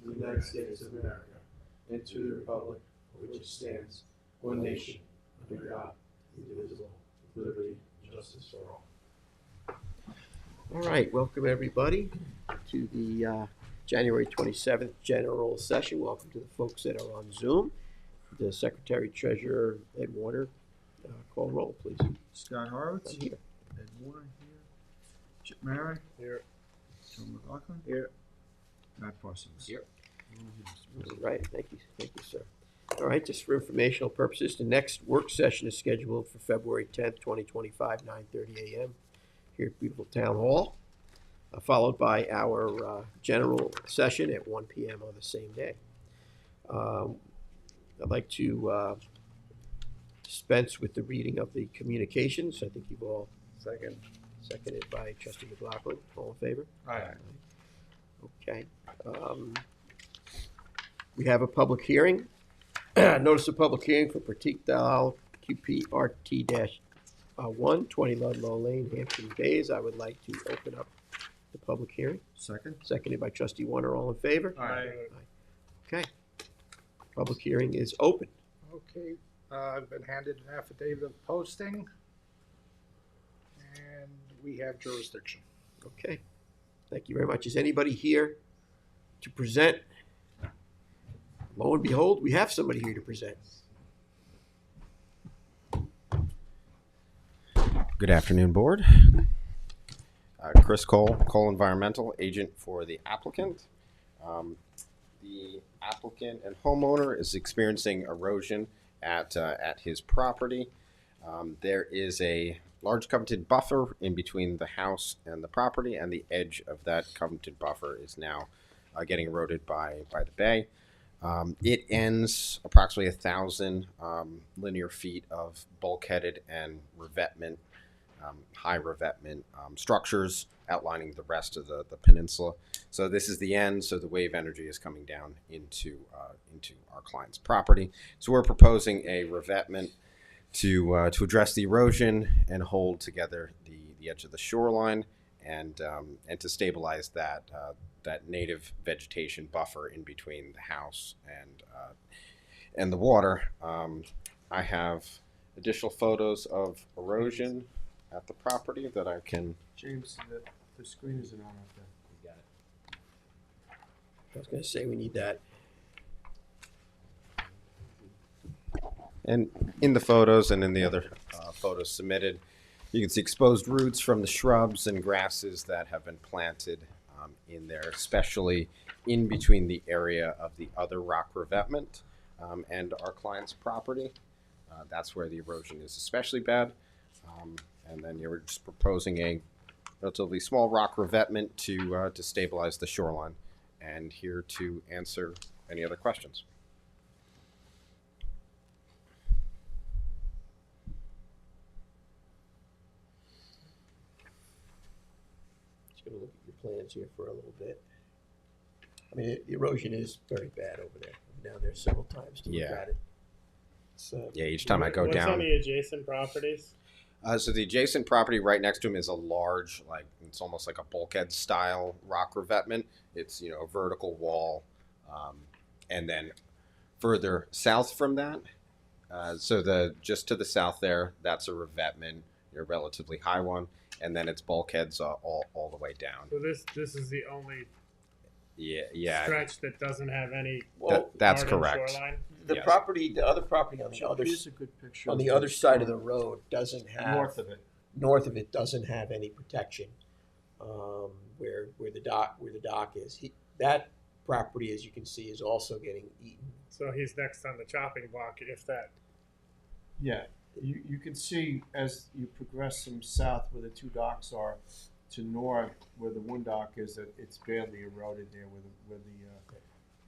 of the United States of America and to the republic for which it stands, one nation, under God, indivisible, with liberty and justice for all. All right, welcome everybody to the January 27th general session. Welcome to the folks that are on Zoom. The Secretary Treasurer Ed Warner, call roll, please. Scott Horowitz. I'm here. Ed Warner here. Chip Merritt. Here. Tom McLaughlin. Here. Matt Parsons. Here. Right, thank you, sir. All right, just for informational purposes, the next work session is scheduled for February 10th, 2025, 9:30 a.m. here at beautiful Town Hall, followed by our general session at 1 p.m. on the same day. I'd like to dispense with the reading of the communications. I think you've all seconded by Trustee McLaughlin. All in favor? Aye. Okay. We have a public hearing. Notice of public hearing for Pratik Dal QPRT-1, 20 Ludlow Lane, Hampton Bays. I would like to open up the public hearing. Seconded by Trustee Warner. All in favor? Aye. Okay. Public hearing is open. Okay, I've been handed an affidavit of posting, and we have jurisdiction. Okay. Thank you very much. Is anybody here to present? Lo and behold, we have somebody here to present. Good afternoon, Board. Chris Cole, Cole Environmental, agent for the applicant. The applicant and homeowner is experiencing erosion at his property. There is a large covenanted buffer in between the house and the property, and the edge of that covenanted buffer is now getting eroded by the bay. It ends approximately 1,000 linear feet of bulkheaded and revetment, high revetment structures outlining the rest of the peninsula. So this is the end. So the wave energy is coming down into our client's property. So we're proposing a revetment to address the erosion and hold together the edge of the shoreline and to stabilize that native vegetation buffer in between the house and the water. I have additional photos of erosion at the property that I can. James, the screen isn't on up there. You got it. I was going to say we need that. And in the photos and in the other photos submitted, you can see exposed roots from the shrubs and grasses that have been planted in there, especially in between the area of the other rock revetment and our client's property. That's where the erosion is especially bad. And then you're just proposing a relatively small rock revetment to stabilize the shoreline. And here to answer any other questions. Just going to look at your plans here for a little bit. I mean, the erosion is very bad over there. I've been down there several times to look at it. So, Yeah, each time I go down. What's on the adjacent properties? So the adjacent property right next to him is a large, it's almost like a bulkhead style rock revetment. It's, a vertical wall. And then further south from that, just to the south there, that's a revetment, a relatively high one. And then it's bulkheads all the way down. So this is the only Yeah. stretch that doesn't have any That's part of correct. shoreline? the Yes. property, the other property on Here's a good picture. the other side of the road doesn't have north of it. North of it doesn't have any protection. Where the dock is, that property, as you can see, is also getting eaten. So he's next on the chopping block, if that. Yeah, you can see as you progress from south where the two docks are to north where the one dock is that it's badly eroded there where the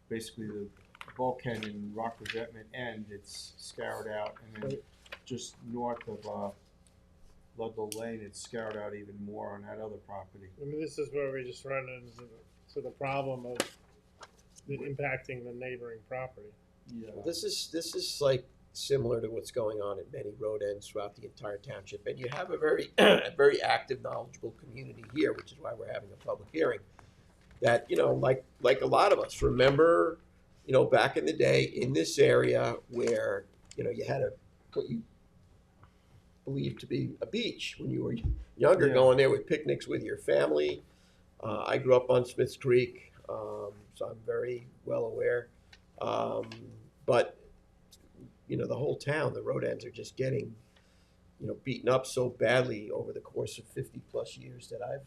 basically the bulkhead and rock revetment end. It's scoured out, and then just north of Ludlow Lane, it's scoured out even more on that other property. I mean, this is where we just run into the problem of impacting the neighboring property. Yeah. This is like similar to what's going on at many road ends throughout the entire township, and you have a very very active, knowledgeable community here, which is why we're having a public hearing. that, like a lot of us remember, back in the day in this area where, you had what you believed to be a beach when you were younger, Yeah. going there with picnics with your family. I grew up on Smiths Creek, so I'm very well aware. But the whole town, the road ends are just getting, beaten up so badly over the course of 50 plus years that I've,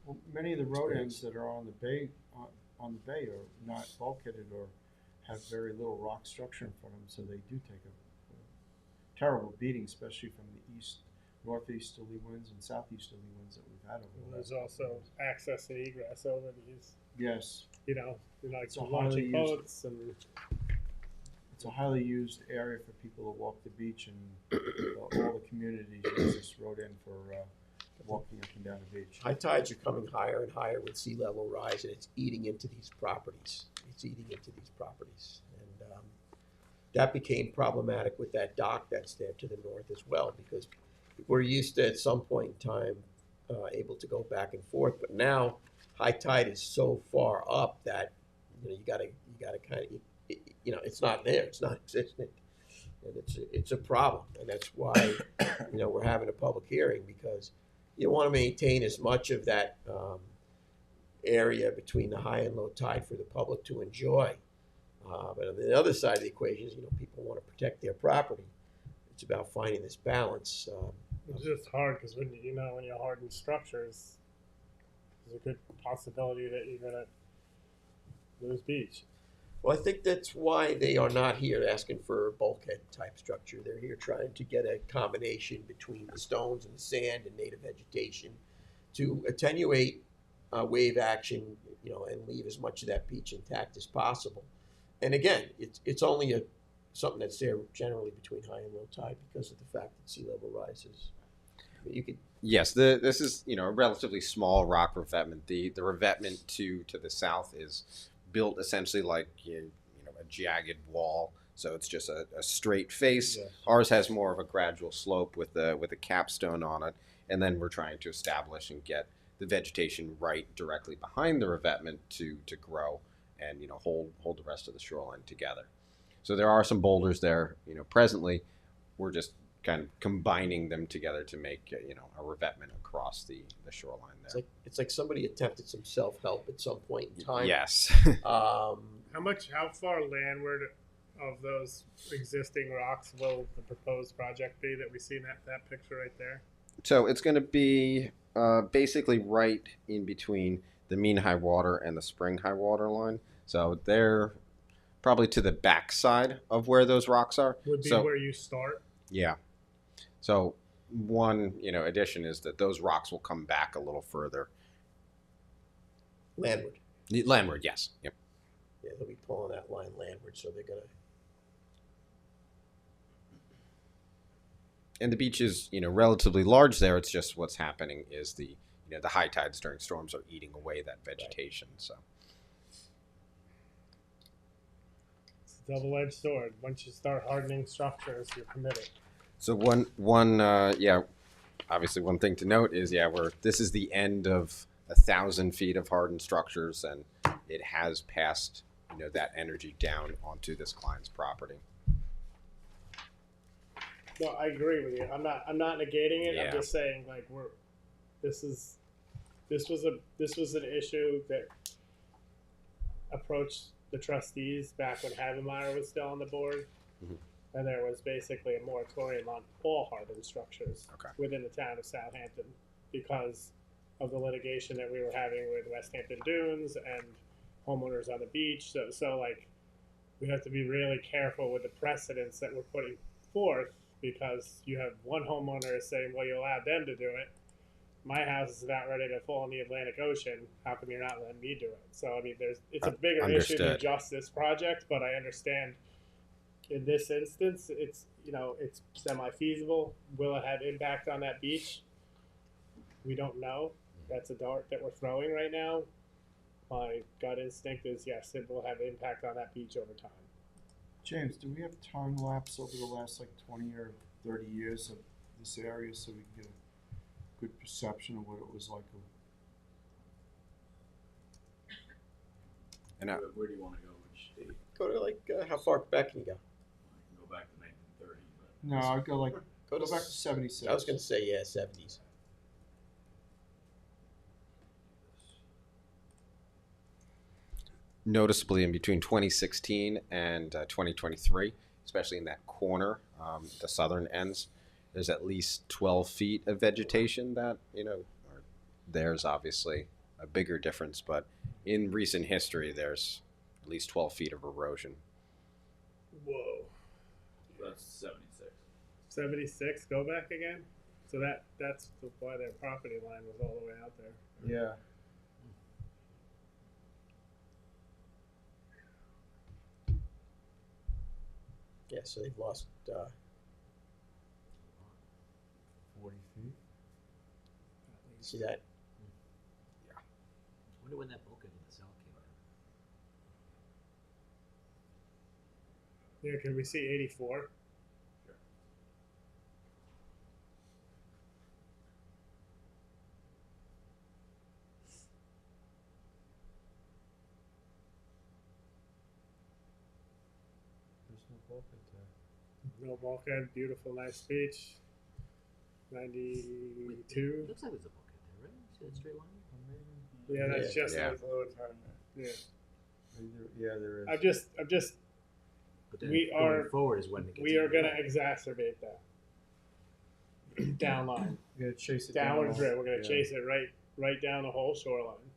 Well, many of the road ends that are on the bay are not bulkheaded or have very little rock structure in front of them, so they do take a terrible beating, especially from the northeasterly winds and southeasterly winds that we've had over And the last. there's also access and egress over these, Yes, like It's a launching highly used- boats and it's a highly used area for people to walk the beach, and all the communities use this road end for walking up and down the beach. high tides are coming higher and higher with sea level rise, and it's eating into these properties. And that became problematic with that dock that's there to the north as well, because we're used to, at some point in time, able to go back and forth. But now, high tide is so far up that you gotta kind of, it's not there, it's not existent, and it's a problem. And that's why we're having a public hearing, because you want to maintain as much of that area between the high and low tide for the public to enjoy. But on the other side of the equation is, people want to protect their property. It's about finding this balance. it's just hard because when you harden structures, there's a good possibility that you're gonna lose beach. Well, I think that's why they are not here asking for a bulkhead type structure. They're here trying to get a combination between the stones and the sand and native vegetation to attenuate wave action, and leave as much of that beach intact as possible. And again, it's only something that's there generally between high and low tide because of the fact that sea level rises. You could. Yes, this is a relatively small rock revetment. The revetment to the south is built essentially like a jagged wall, so it's just a straight face. Yes. Ours has more of a gradual slope with a capstone on it, and then we're trying to establish and get the vegetation right directly behind the revetment to grow and hold the rest of the shoreline together. So there are some boulders there. Presently we're just kind of combining them together to make a revetment across the shoreline there. It's like somebody attempted some self-help at some point in time. Yes. How far landward of those existing rocks will the proposed project be that we see in that picture right there? So it's going to be basically right in between the mean high water and the spring high water line. So they're probably to the back side of where those rocks are. Would be So, where you start. yeah. So one addition is that those rocks will come back a little further. Landward. Landward, yes. Yep. Yeah, they'll be pulling that line landward, so they're gonna. And the beach is relatively large there. It's just what's happening is the high tides during storms are eating away that vegetation. So It's a double-edged sword. Once you start hardening structures, you're committed. so obviously one thing to note is this is the end of 1,000 feet of hardened structures, and it has passed that energy down onto this client's property. No, I agree with you. I'm not negating it. Yeah. I'm just saying this was an issue that approached the trustees back when Havemeyer was still on the board. Mhm. And there was basically a moratorium on all hardened structures Okay. within the town of Southampton because of the litigation that we were having with West Hampton Dunes and homeowners on the beach. So we have to be really careful with the precedents that we're putting forth, because you have one homeowner saying, well, you allowed them to do it. My house is about ready to fall in the Atlantic Ocean. How come you're not letting me do it? So, it's a bigger issue than Understood. just this project, but I understand in this instance, it's semi-feasible. Will it have impact on that beach? We don't know. That's a dart that we're throwing right now. My gut instinct is yes, it will have impact on that beach over time. James, do we have time lapse over the last 20 or 30 years of this area so we can get a good perception of what it was like And Where do you want to go? Which state? Go to like, how far back can you go? I can go back to 1930, but No, I'd go like, Go go to back to 76. I was gonna say, yeah, 70s. noticeably in between 2016 and 2023, especially in that corner, the southern ends, there's at least 12 feet of vegetation that, there's obviously a bigger difference, but in recent history, there's at least 12 feet of erosion. Whoa. that's 76. 76, go back again? So that's why their property line was all the way out there. Yeah. Yeah, so they've lost, 40 feet. see that? I wonder when that bulkhead in the south came out. Yeah, can we see 84? There's no bulkhead there. No bulkhead, beautiful, nice beach. 92. Looks like there's a bulkhead there, right? See that straight line? Yeah, that's Yeah. just Yeah. like low time. Yeah. Yeah, there is. I'm just But then We going are- forward is when it gets we are even gonna more. exacerbate that. Downline. You're gonna chase it Downward down. drift. We're gonna Yeah. chase it right down the whole shoreline.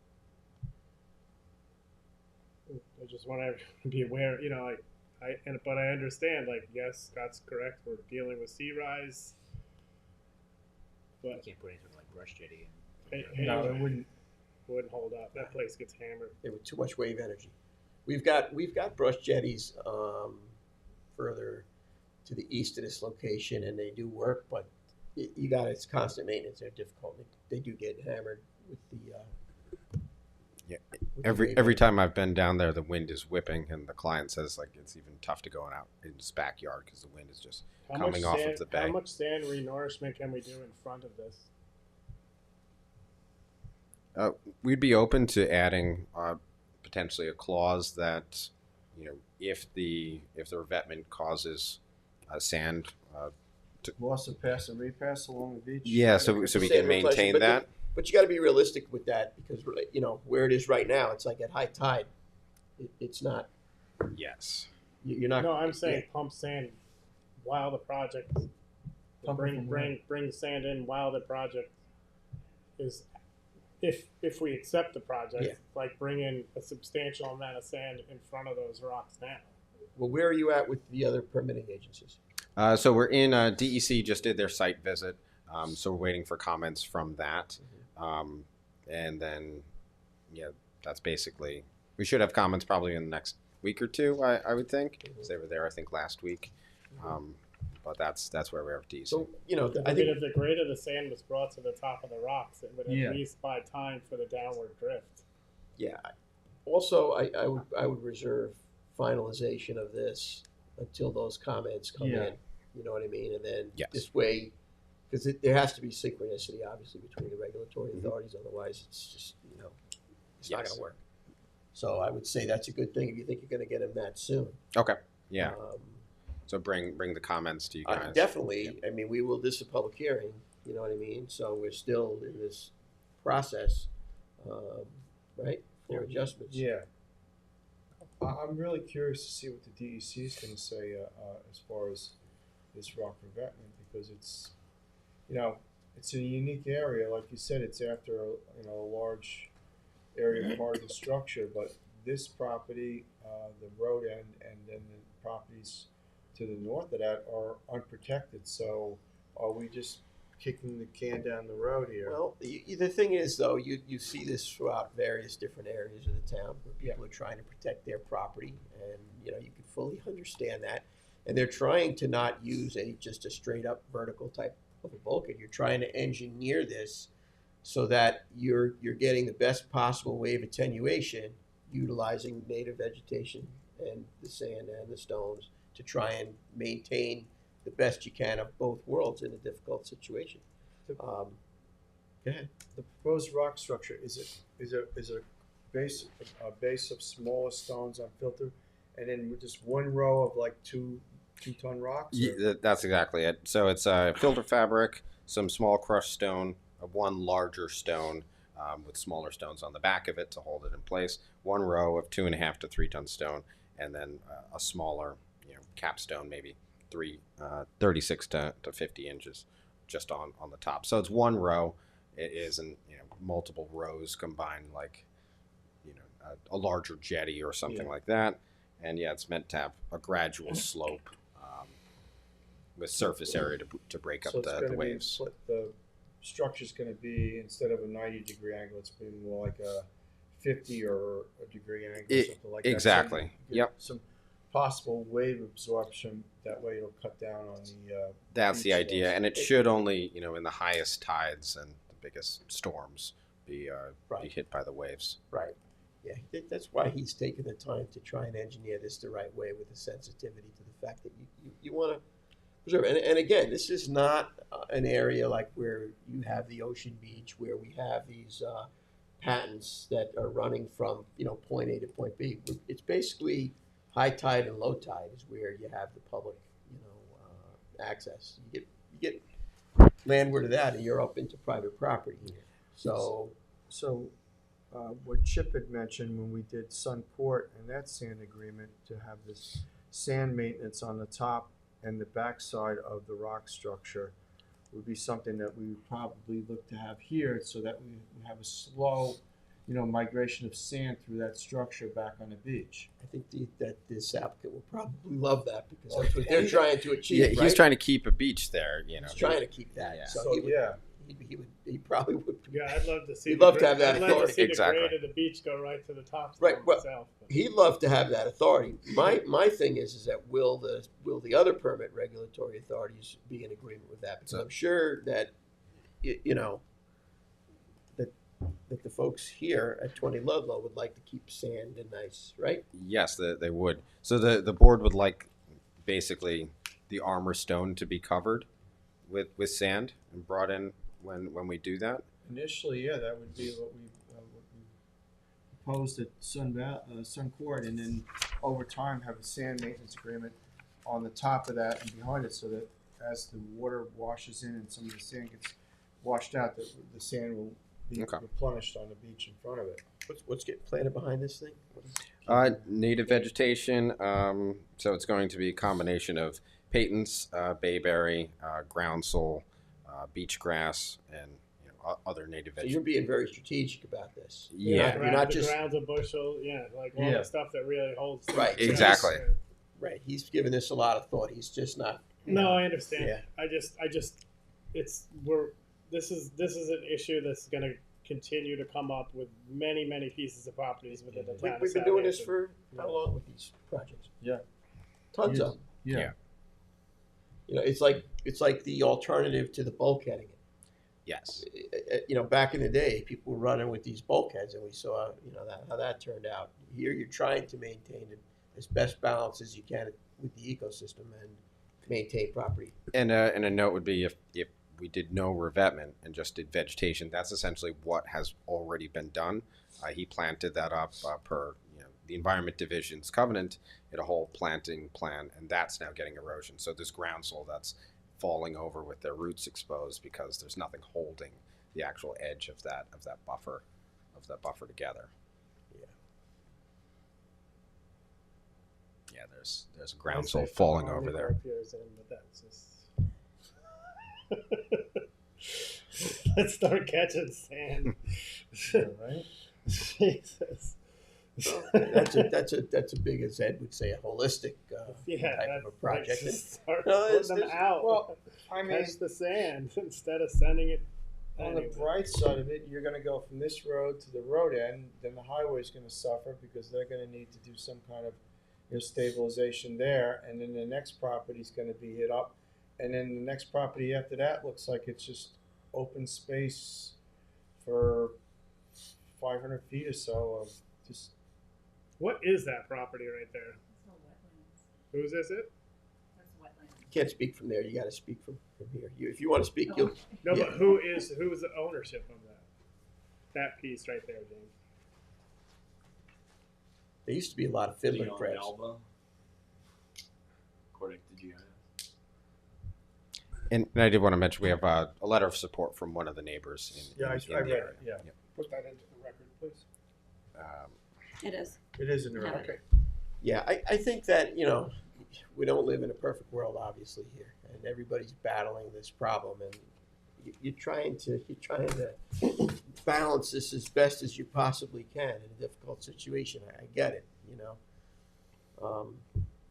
I just want everyone to be aware, but I understand, yes, Scott's correct, we're dealing with sea rise. You But can't put any sort of like brush jetty it, in. No, it wouldn't. wouldn't hold up. That place gets hammered. They were too much wave energy. We've got brush jetties further to the east of this location, and they do work, but it's constant maintenance. They're difficult. They do get hammered with the. Yeah, with the Every wave every energy. time I've been down there, the wind is whipping, and the client says it's even tough to go out in his backyard because the wind is just coming off of the bay. How much sand renourishment can we do in front of this? We'd be open to adding potentially a clause that, if the revetment causes sand, Loss of pass and repass along the beach. so we Sand can reflection, maintain but that. But you got to be realistic with that because where it is right now, it's like at high tide. It's not. Yes. You're not. No, I'm saying pump sand while the project. Pump it from where? Bring sand in while the project is. If we accept the project, Yeah. bring in a substantial amount of sand in front of those rocks now. Well, where are you at with the other permitting agencies? So we're in DEC just did their site visit, so we're waiting for comments from that, and then that's basically we should have comments probably in the next week or two. I would think 'cause they were there I think last week, but that's where we're at DEC. So I I mean, think if the grade of the sand was brought to the top of the rocks, it would at Yeah. least buy time for the downward drift. yeah. Also, I would reserve finalization of this until those comments come Yeah. in. You know what I mean? And then Yes. this way, because there has to be synchronicity, obviously, between the regulatory authorities. Otherwise, it's just it's not going Yes. to work. So I would say that's a good thing if you think you're going to get them that soon. Okay. Yeah. Um, So bring the comments to you guys. definitely. I mean, this is a public hearing. You know what I mean? So we're still in this process, right, for adjustments. Yeah. I'm really curious to see what the DEC is going to say as far as this rock revetment because it's a unique area. Like you said, it's after a large area part of the structure, but this property, the road end, and then the properties to the north of that are unprotected. So are we just kicking the can down the road here? Well, the thing is, though, you see this throughout various different areas of the town where people are trying to protect their property, and you can fully understand that. And they're trying to not use just a straight up vertical type of a bulkhead. You're trying to engineer this so that you're getting the best possible wave attenuation, utilizing native vegetation and the sand and the stones to try and maintain the best you can of both worlds in a difficult situation. Go ahead. The proposed rock structure is it base of smaller stones unfiltered, and then with just one row of like two-ton rocks? Or- Yeah, that's exactly it. So it's filter fabric, some small crushed stone, one larger stone with smaller stones on the back of it to hold it in place, one row of 2.5 to 3 ton stone, and then a smaller, capstone, maybe 36 to 50 inches, just on the top. So it's one row. It isn't multiple rows combined like a larger jetty or something like that. And yeah, it's meant to have a gradual slope with surface area to break up So it's the gonna be waves. split, the structure's gonna be, instead of a 90-degree angle, it's being more like a 50 or a degree angle, something like that. Exactly. So you get Yep. some possible wave absorption, that way it'll cut down on the, That's the beach idea, loads. and it should only, in the highest tides and the biggest storms, be Right. hit by the waves. Right. Yeah, that's why he's taken the time to try and engineer this the right way with the sensitivity to the fact that you want to preserve. And again, this is not an area like where you have the ocean beach, where we have these patents that are running from point A to point B. It's basically high tide and low tide is where you have the public access. You get landward of that, and you're up into private property here. So what Chip had mentioned when we did Sun Court and that sand agreement, to have this sand maintenance on the top and the backside of the rock structure would be something that we would probably look to have here, so that we have a slow, migration of sand through that structure back on the beach. I think that this applicant will probably love that, because that's what they're trying to achieve. Yeah, he's right? trying to keep a beach there. He's trying to keep that. Yeah. So, So, he probably would. Yeah, I'd love to see. He'd love to have that I'd love to authority. see Exactly. the grade of the beach go right to the top. Right, well, myself. He'd love to have that authority. My thing is that will the other permit regulatory authorities be in agreement with that? Because I'm sure that that the folks here at 20 Ludlow would like to keep sand and nice, right? Yes, they would. So the board would like basically the armor stone to be covered with sand and brought in when we do that. Initially, that would be what we proposed at Sun Court, and then over time have a sand maintenance agreement on the top of that and behind it, so that as the water washes in and some of the sand gets washed out, that the sand will be replenished on the beach in front of it. What's getting planted behind this thing? Native vegetation. So it's going to be a combination of patents, bayberry, groundsel, beach grass, and other native So vegetation. you're being very strategic about this. Yeah. You're not the just grounds of bushel, like all Yeah. the stuff that really holds. things Right, together. exactly. right. He's given this a lot of thought. He's just not. No, I understand. Yeah. I just, this is an issue that's going to continue to come up with many pieces of properties within the town. We've been doing this for how long with these projects? Yeah. Tons Yeah. of them. Yeah. It's like the alternative to the bulkheading. Yes. Back in the day, people were running with these bulkheads, and we saw, how that turned out. Here, you're trying to maintain as best balance as you can with the ecosystem and maintain property. And a note would be if we did no revetment and just did vegetation, that's essentially what has already been done. He planted that up per the Environment Division's covenant in a whole planting plan, and that's now getting erosion. So this groundsel that's falling over with their roots exposed because there's nothing holding the actual edge of that buffer together. Yeah, there's a groundsel falling over there. Let's start catching sand. Right? Jesus. That's a big, as Ed would say, a holistic type of a project. Just start No, putting them out. Well, I mean, catch the sand instead of sending it. on anyway. the bright side of it, you're going to go from this road to the road end, then the highway's going to suffer because they're going to need to do some kind of stabilization there, and then the next property's going to be hit up, and then the next property after that looks like it's just open space for 500 feet or so of just. What is that property right there? It's all wetlands. Whose is it? That's wetlands. You can't speak from there. You got to speak from here. If you want to speak, you'll. No, Yeah. but who's the ownership of that? That piece right there, James. There used to be a lot of fiddler Leon crabs. Alba, according to GIS. And I did want to mention, we have a letter of support from one of the neighbors in, Yeah, in I the read area. it, yeah. Yep. Put that into the record, please. It is. It is in the Yeah. record. Okay. Yeah, I think that, we don't live in a perfect world, obviously, here, and everybody's battling this problem, and you're trying to balance this as best as you possibly can in a difficult situation. I get it,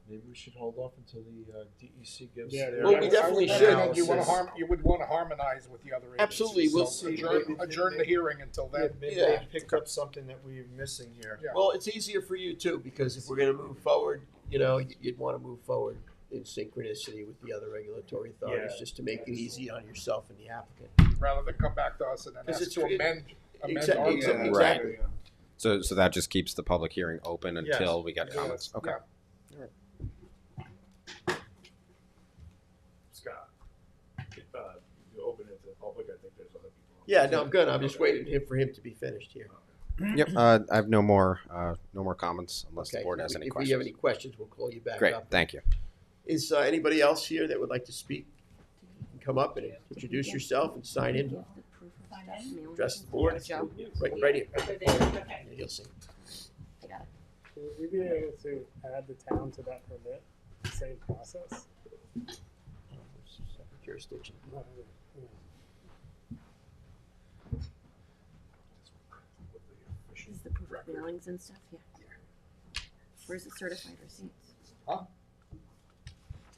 Maybe we should hold off until the DEC gives Yeah, their. Well, we definitely I would should. recommend You would want to harmonize with the other agencies. Absolutely, we'll So see. adjourn the hearing until then. Maybe Yeah. they picked up something that we're missing here. Yeah. Well, it's easier for you too, because if we're gonna move forward, you'd wanna move forward in synchronicity with the other regulatory authorities, Yeah. just to make it easy on yourself and the applicant. Rather than come back to us and then 'Cause ask to amend Exactly, our exactly, plan. exactly. So that just keeps the public hearing open until Yes. we get Yes. comments. Okay. Yeah. Scott, you open it to the public, I think there's other people. Yeah, no, I'm good, I'm just waiting for him to be finished here. Yep. I have no more comments unless the Okay, board has any if questions. we have any questions, we'll call you back Great. up. Thank you. Is anybody else here that would like to speak? You can come up and introduce yourself and sign in, address the board. Joe? Right here. Over there, okay. Yeah, you'll see. I got it. Would we be able to add the town to that permit? Same process? Jurisdiction. This is the proof of mailings and stuff, yeah. Where's the certified receipts? Huh?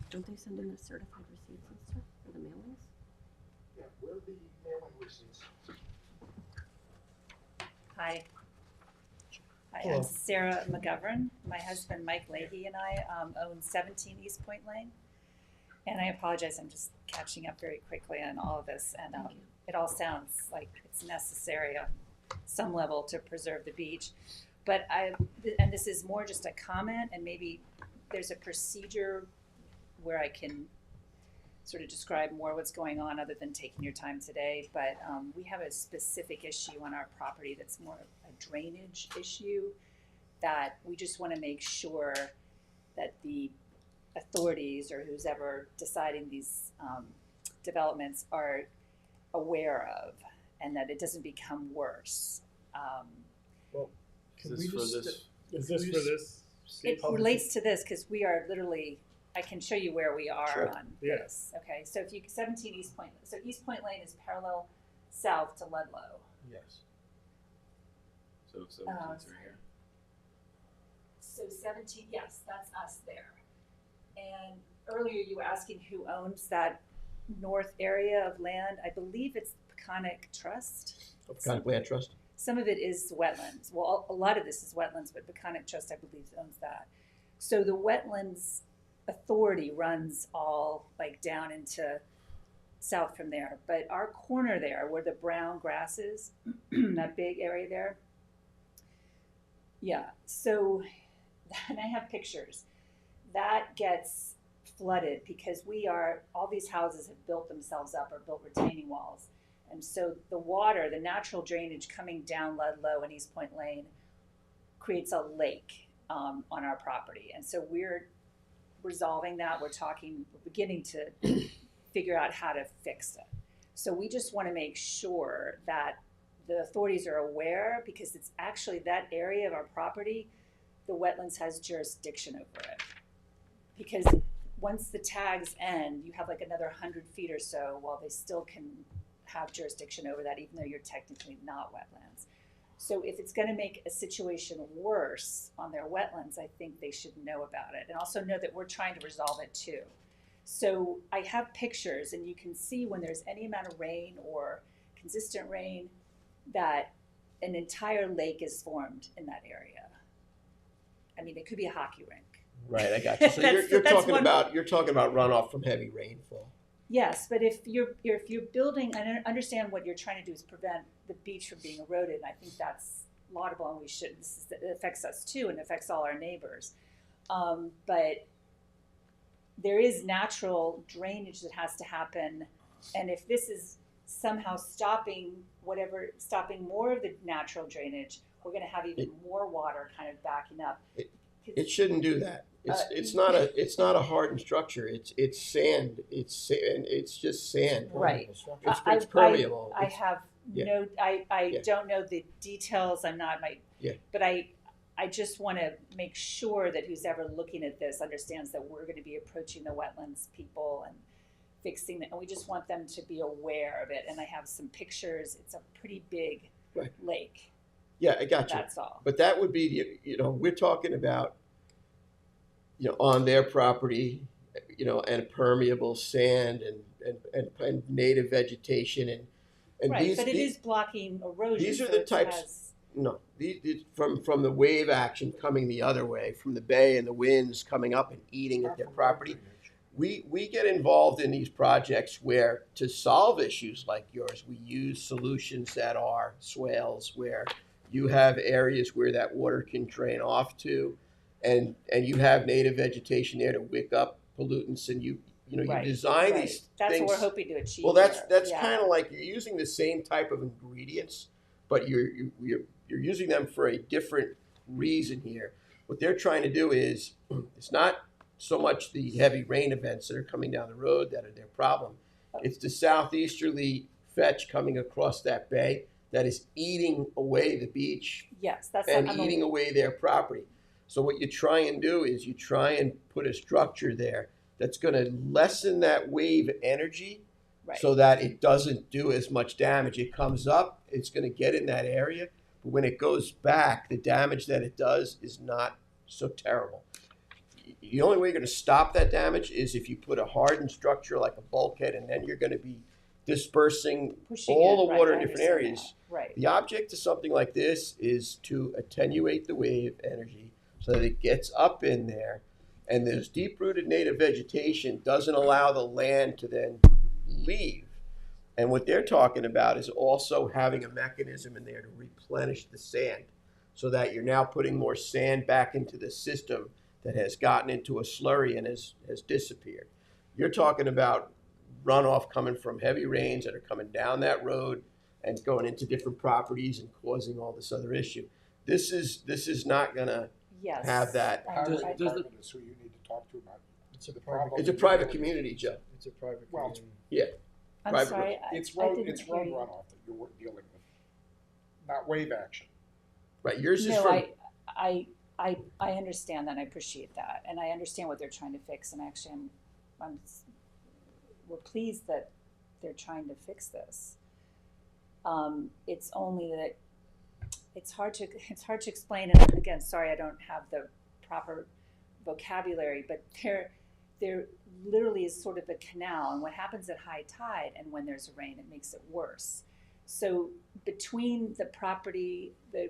Don't they send in the certified receipts and stuff for the mailings? Yeah, where are the mailing receipts? Hi. Hi, Hello. I'm Sarah McGovern. My husband Mike Leahy and I own 17 East Point Lane. And I apologize, I'm just catching up very quickly on all of this. And it all sounds like it's necessary on some level to preserve the beach. But and this is more just a comment, and maybe there's a procedure where I can sort of describe more what's going on other than taking your time today. But we have a specific issue on our property that's more a drainage issue that we just want to make sure that the authorities or who's ever deciding these developments are aware of, and that it doesn't become worse. Can Is we this for just- this? Is this for this? It relates to this because we are literally, I can show you where we are Sure. on Yeah. this. Okay, so if you, 17 East Point, so East Point Lane is parallel south to Ludlow. Yes. So 17's right here. So 17, yes, that's us there. And earlier you were asking who owns that north area of land. I believe it's Peconic Trust. Kind of land trust. Some of it is wetlands. Well, a lot of this is wetlands, but Peconic Trust, I believe, owns that. So the Wetlands Authority runs all like down into south from there. But our corner there, where the brown grass is, that big area there, yeah. So, and I have pictures. That gets flooded because all these houses have built themselves up or built retaining walls. And so the water, the natural drainage coming down Ludlow and East Point Lane creates a lake on our property. And so we're resolving that. We're beginning to figure out how to fix it. So we just want to make sure that the authorities are aware, because it's actually that area of our property, the wetlands has jurisdiction over it. Because once the tags end, you have like another 100 feet or so while they still can have jurisdiction over that, even though you're technically not wetlands. So if it's going to make a situation worse on their wetlands, I think they should know about it, and also know that we're trying to resolve it too. So I have pictures, and you can see when there's any amount of rain or consistent rain that an entire lake is formed in that area. I mean, it could be a hockey rink. Right, I got you. So That's- you're that's talking one- about runoff from heavy rainfall. Yes, but if you're building, I understand what you're trying to do is prevent the beach from being eroded, and I think that's laudable, and we should. It affects us too, and affects all our neighbors. But there is natural drainage that has to happen, and if this is somehow stopping more of the natural drainage, we're gonna have even more water kind of backing up. It shouldn't do that. It's not a hardened structure. It's sand. It's just sand. Right. It's permeable. I have Yeah. I don't know the details. I'm not Yeah. but I just want to make sure that who's ever looking at this understands that we're going to be approaching the wetlands people and fixing it, and we just want them to be aware of it. And I have some pictures. It's a pretty big lake. Yeah, I got you. That's all. But that would be we're talking about on their property, and permeable sand and native vegetation and Right, these, but it is blocking erosion. These are so the it types. has- No, these from the wave action coming the other way, from the bay and the winds coming up and eating at their property. We get involved in these projects where, to solve issues like yours, we use solutions that are swales, where you have areas where that water can drain off to, and you have native vegetation there to wick up pollutants, and you design these That's things. what we're hoping to achieve. Well, that's here. kind of like you're using the same type of ingredients, but you're using them for a different reason here. What they're trying to do is, it's not so much the heavy rain events that are coming down the road that are their problem. It's the southeasterly fetch coming across that bay that is eating away the beach. Yes, that's and eating away their property. So what you try and do is you try and put a structure there that's going to lessen that wave energy, so that it doesn't do as much damage. It comes up, it's going to get in that area, but when it goes back, the damage that it does is not so terrible. The only way you're going to stop that damage is if you put a hardened structure like a bulkhead, and then you're going to be dispersing all the water in different areas. Right. The object of something like this is to attenuate the wave energy so that it gets up in there, and this deep-rooted native vegetation doesn't allow the land to then leave. And what they're talking about is also having a mechanism in there to replenish the sand, so that you're now putting more sand back into the system that has gotten into a slurry and has disappeared. You're talking about runoff coming from heavy rains that are coming down that road and going into different properties and causing all this other issue. This is not going to have that. Does who you need to talk to about the problem. It's a private community, Joe. It's a private Well, community. Yeah. I'm private sorry. It's I road didn't it's hear road you. runoff that you're dealing with, not wave action. Right. Yours is No, from. I understand that. And I appreciate that, and I understand what they're trying to fix. And actually, we're pleased that they're trying to fix this. It's only that it's hard to explain. And again, sorry, I don't have the proper vocabulary, but there literally is sort of a canal, and what happens at high tide and when there's rain, it makes it worse. So between the property, the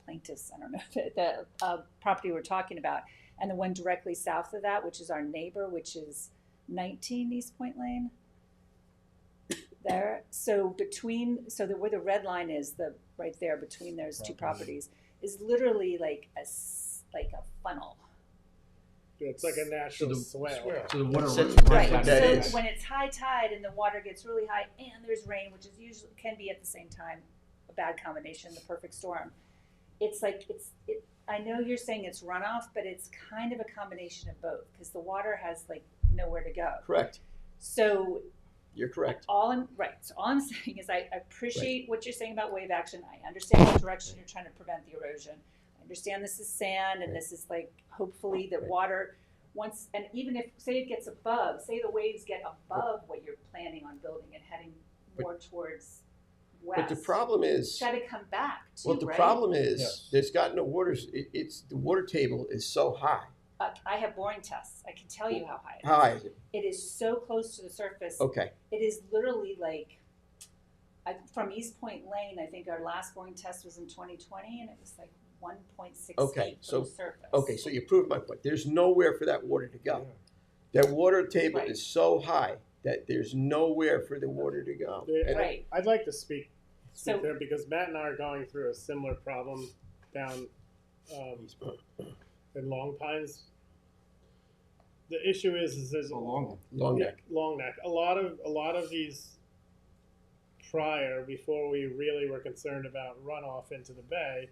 plaintiffs, I don't know, the property we're talking about, and the one directly south of that, which is our neighbor, which is 19 East Point Lane. There, so where the red line is, right there between those two properties, is literally like a funnel. It's like a natural swale. So the water Right. That So is. when it's high tide and the water gets really high and there's rain, which is usually can be at the same time a bad combination, the perfect storm. It's like I know you're saying it's runoff, but it's kind of a combination of both, because the water has like nowhere to go. Correct. So You're correct. So all I'm saying is I appreciate what you're saying about wave action. I understand what direction you're trying to prevent the erosion. I understand this is sand, and this is like hopefully the water once, and even if say it gets above, say the waves get above what you're planning on building and heading more towards west. But the problem is, it's got to come back too, well, the right? problem is there's got no waters. It's the water table is so high. I have boring tests. I can tell you how high it is. How high is it? It is so close to the surface. Okay. It is literally like, from East Point Lane, I think our last boring test was in 2020, and it was like 1.6 feet from the surface. Okay, so you proved my point. There's nowhere for that water to go. That water table is so high that there's nowhere for the water to go. And Right. I'd like to speak So- there, because Matt and I are going through a similar problem down in Long Pines. The issue is there's Long Long neck. Long Neck. A lot of these prior, before we really were concerned about runoff into the bay,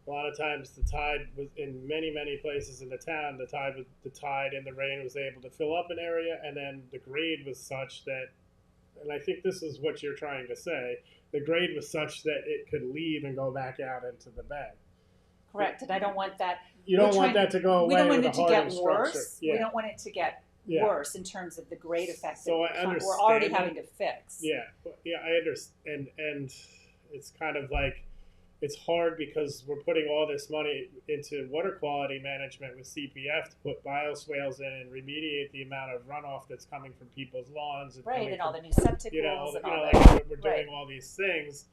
a lot of times the tide was in many places in the town. The tide and the rain was able to fill up an area, and then the grade was such that, and I think this is what you're trying to say, the grade was such that it could leave and go back out into the bay. Correct, and I don't want that. You don't We're want trying- that to go away We don't want with it a to get hardened structure. worse. We Yeah. don't want it to get Yeah. worse in terms of the grade effect that So I we're already understand having to fix. Yeah, I understand, and it's kind of like it's hard because we're putting all this money into water quality management with CPF to put bioswales in and remediate the amount of runoff that's coming from people's lawns. And Right, coming and all from, the new septic you know, wells and you all know, that. like we're doing Right. all these things,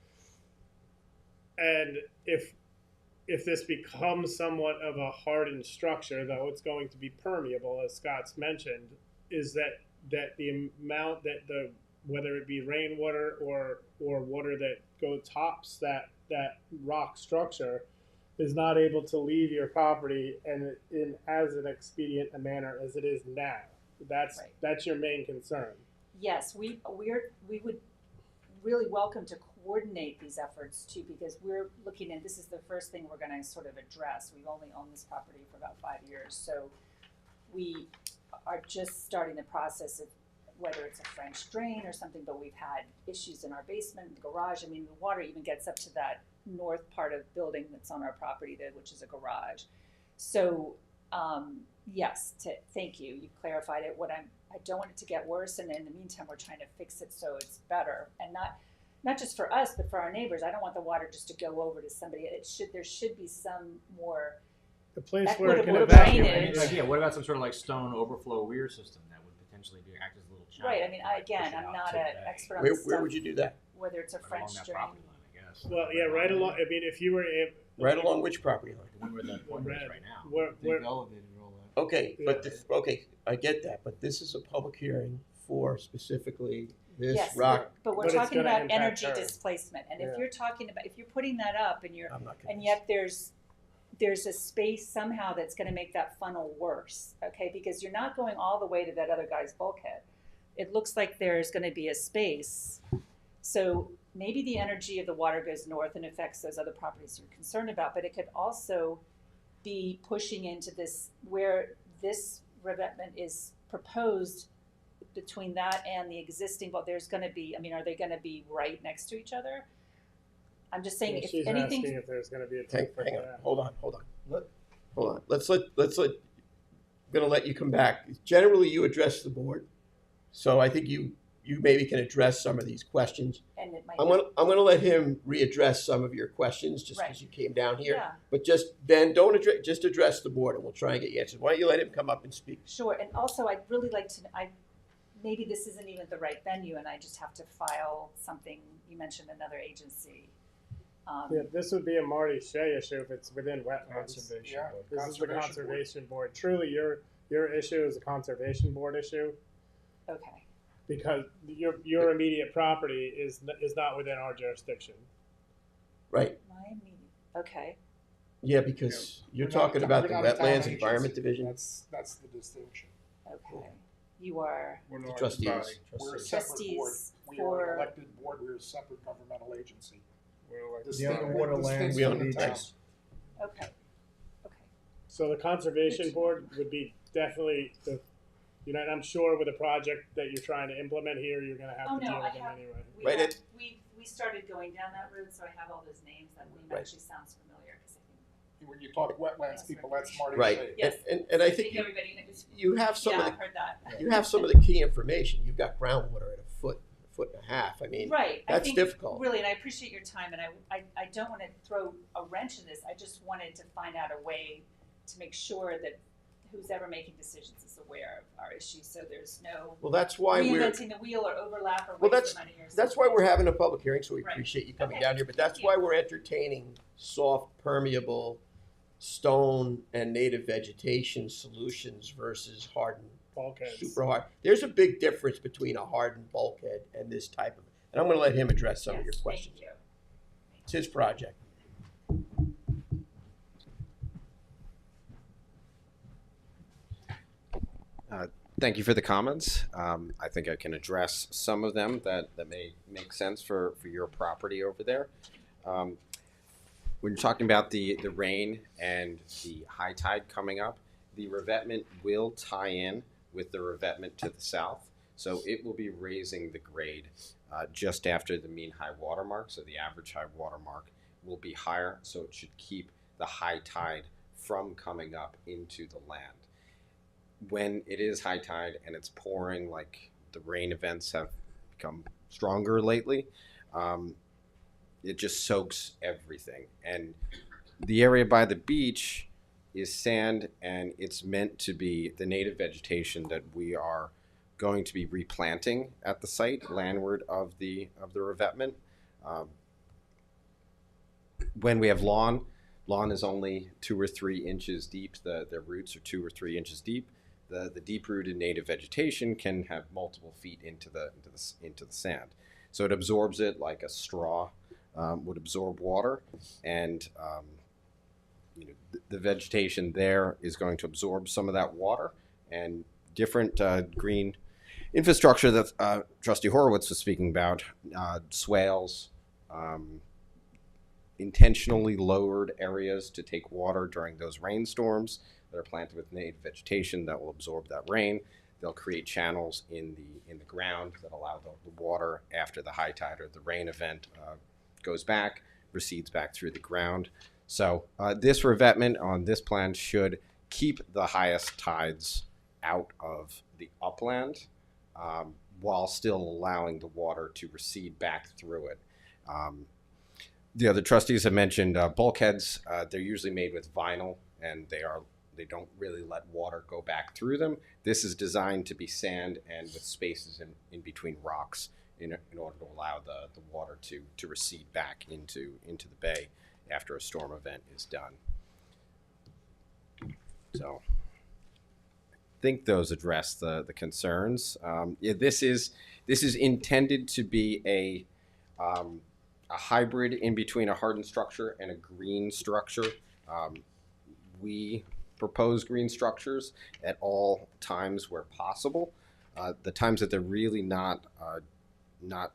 and if this becomes somewhat of a hardened structure, though it's going to be permeable, as Scott's mentioned, is that the amount that whether it be rainwater or water that tops that rock structure is not able to leave your property and in as an expedient a manner as it is now. That's your main concern. Yes, we would really welcome to coordinate these efforts too, because we're looking at, this is the first thing we're gonna sort of address. We've only owned this property for about 5 years, so we are just starting the process of whether it's a French drain or something, but we've had issues in our basement, the garage. I mean, the water even gets up to that north part of building that's on our property there, which is a garage. So, yes, thank you. You clarified it. I don't want it to get worse, and in the meantime, we're trying to fix it so it's better, and not just for us, but for our neighbors. I don't want the water just to go over to somebody. There should be some more The place where it can equitable evacuate. drainage. Yeah, what about some sort of like stone overflow weir system that would potentially act as a little channel? Right, I mean, Push it I'm out not to the an bay. expert on Where, this where stuff, would you do that? whether it's a Right French along that drain. property line, I guess. Well, yeah, right along. I mean, if you were able, Right along which property line? The one where the point is right now. They've elevated all that. Okay, Yeah. but okay, I get that, but this is a public hearing for specifically this Yes, rock. but we're But it's talking gonna about impact energy her. displacement, and Yeah. if you're putting that up and I'm not and convinced. yet there's a space somehow that's gonna make that funnel worse, okay? Because you're not going all the way to that other guy's bulkhead. It looks like there's gonna be a space. So maybe the energy of the water goes north and affects those other properties you're concerned about, but it could also be pushing into this, where this revetment is proposed between that and the existing, but there's gonna be, I mean, are they gonna be right next to each other? I'm just saying, if she's anything. asking if there's going to be a Hang, 10-foot hang on, gap. hold on. Hold on. Let's let. I'm gonna let you come back. Generally, you address the board, so I think you maybe can address some of these questions. And it might I'm gonna let him readdress some of your questions just because Right. you came down here. Yeah, But just then, don't address the board, and we'll try and get you answers. Why don't you let him come up and speak? sure, and also I'd really like to, maybe this isn't even the right venue and I just have to file something, you mentioned another agency. Yeah, this would be a Marty Shea issue if it's within wetlands. Conservation Yeah. board. This is the Conservation Board. conservation board. Truly, your issue is a conservation board issue Okay, because your immediate property is not within our jurisdiction. Right? my immediate, okay, Yeah, because you're We're not- talking about the we're not a town Wetlands agency. Environment Division. That's the distinction. okay. You are We're The not trustees. body. We're a separate board. trustees We are for, an elected board. We're a separate governmental agency. We're like Distinct- the other water distinct lands We from own the it. town. okay, So the conservation board would be definitely the. I'm sure with a project that you're trying to implement here, you're going to have Oh, to no, deal I with them have- anyway. Right, it- we started going down that road, so I have all those names, that name Right. actually sounds familiar, cause I think, When you talk wetlands people, that's Marty Right. Shea. Yes. And I I think think everybody knows, you have some yeah, of I've heard that. you have some of the key information. You've got groundwater at a foot and a half. I mean, Right, I that's think, difficult. really, and I appreciate your time, and I don't wanna throw a wrench in this, I just wanted to find out a way to make sure that who's ever making decisions is aware of our issues, so there's no Well, that's why reinventing the wheel or overlap or Well, waste of money or something. That's why we're having a public hearing, so we Right. appreciate you coming Okay. down here. But that's Thank you. why we're entertaining soft, permeable stone and native vegetation solutions versus hardened, Bulkheads. super hard. There's a big difference between a hardened bulkhead and this type of. And I'm going to let him address some of your Yes, questions. Thank you. It's his project. Thank you for the comments. I think I can address some of them that may make sense for your property over there. When you're talking about the rain and the high tide coming up, the revetment will tie in with the revetment to the south. So it will be raising the grade just after the mean high water mark. So the average high water mark will be higher. So it should keep the high tide from coming up into the land. When it is high tide and it's pouring, like the rain events have become stronger lately, it just soaks everything. And the area by the beach is sand, and it's meant to be the native vegetation that we are going to be replanting at the site landward of the revetment. When we have lawn is only 2 or 3 inches deep. The roots are 2 or 3 inches deep. The deep-rooted native vegetation can have multiple feet into the sand, so it absorbs it like a straw would absorb water, and the vegetation there is going to absorb some of that water, and different green infrastructure that Trustee Horowitz was speaking about, swales, intentionally lowered areas to take water during those rainstorms that are planted with native vegetation that will absorb that rain. They'll create channels in the ground that allow the water after the high tide or the rain event goes back, recedes back through the ground. So this revetment on this plan should keep the highest tides out of the upland while still allowing the water to recede back through it. The other trustees have mentioned bulkheads. They're usually made with vinyl, and they don't really let water go back through them. This is designed to be sand and with spaces in between rocks in order to allow the water to recede back into the bay after a storm event is done. So I think those address the concerns. Yeah, this is intended to be a hybrid in between a hardened structure and a green structure. We propose green structures at all times where possible. The times that they're really not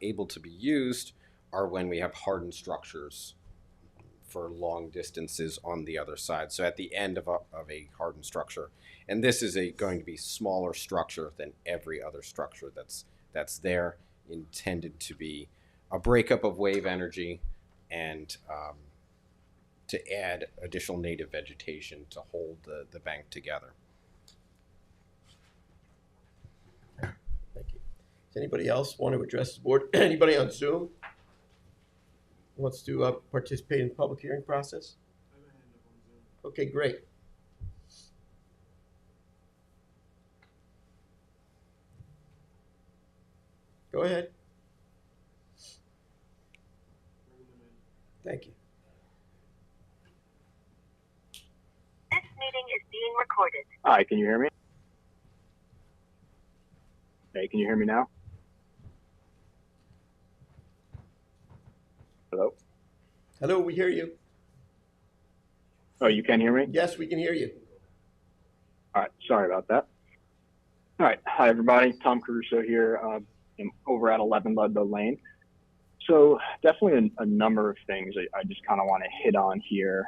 able to be used are when we have hardened structures for long distances on the other side. So at the end of a hardened structure, and this is going to be smaller structure than every other structure that's there, intended to be a breakup of wave energy and to add additional native vegetation to hold the bank together. Thank you. Does anybody else want to address the board? Anybody on Zoom wants to participate in the public hearing process? Okay, great. Go ahead. Thank you. This meeting is being recorded. Hi, can you hear me? Hey, can you hear me now? Hello? Hello, we hear you. Oh, you can hear me? Yes, we can hear you. All right, sorry about that. All right, hi everybody, Tom Caruso here. I'm over at 11 Ludlow Lane. So definitely a number of things I just kind of want to hit on here,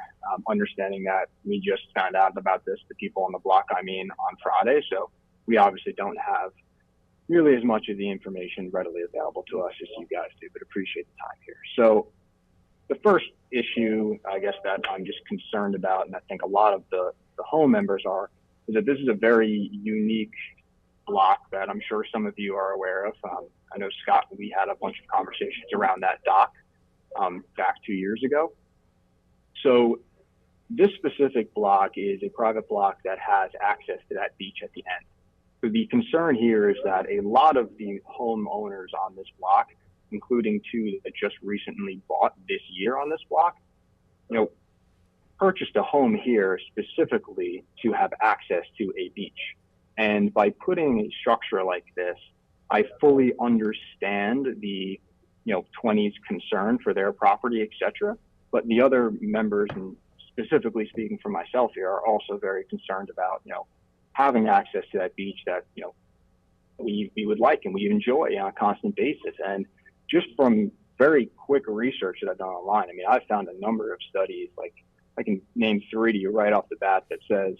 understanding that we just found out about this, the people on the block, on Friday. So we obviously don't have really as much of the information readily available to us as you guys do, but appreciate the time here. So the first issue, I guess, that I'm just concerned about, and I think a lot of the home members are, is that this is a very unique block that I'm sure some of you are aware of. I know, Scott, we had a bunch of conversations around that dock back 2 years ago. So this specific block is a private block that has access to that beach at the end. So the concern here is that a lot of the homeowners on this block, including 2 that just recently bought this year on this block, purchased a home here specifically to have access to a beach. And by putting a structure like this, I fully understand the 20s concern for their property, etc. But the other members, and specifically speaking for myself here, are also very concerned about having access to that beach that we would like and we enjoy on a constant basis. And just from very quick research that I've done online, I mean, I've found a number of studies, like I can name 3 to you right off the bat, that says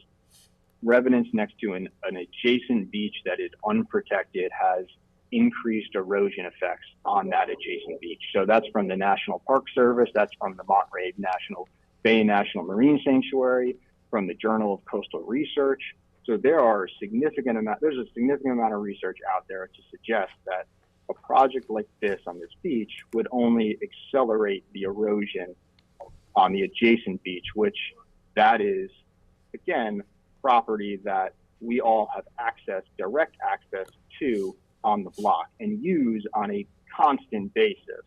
residence next to an adjacent beach that is unprotected has increased erosion effects on that adjacent beach. So that's from the National Park Service, that's from the Monterey National Bay National Marine Sanctuary, from the Journal of Coastal Research. So there's a significant amount of research out there to suggest that a project like this on this beach would only accelerate the erosion on the adjacent beach, which that is, again, property that we all have direct access to on the block and use on a constant basis,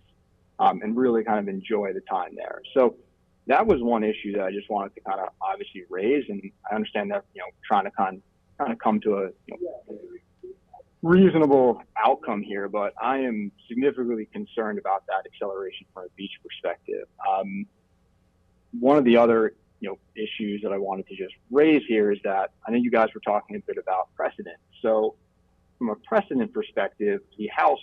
and really kind of enjoy the time there. So that was one issue that I just wanted to kind of obviously raise, and I understand that, trying to kind of come to a reasonable outcome here, but I am significantly concerned about that acceleration from a beach perspective. One of the other issues that I wanted to just raise here is that I know you guys were talking a bit about precedent. So from a precedent perspective, a house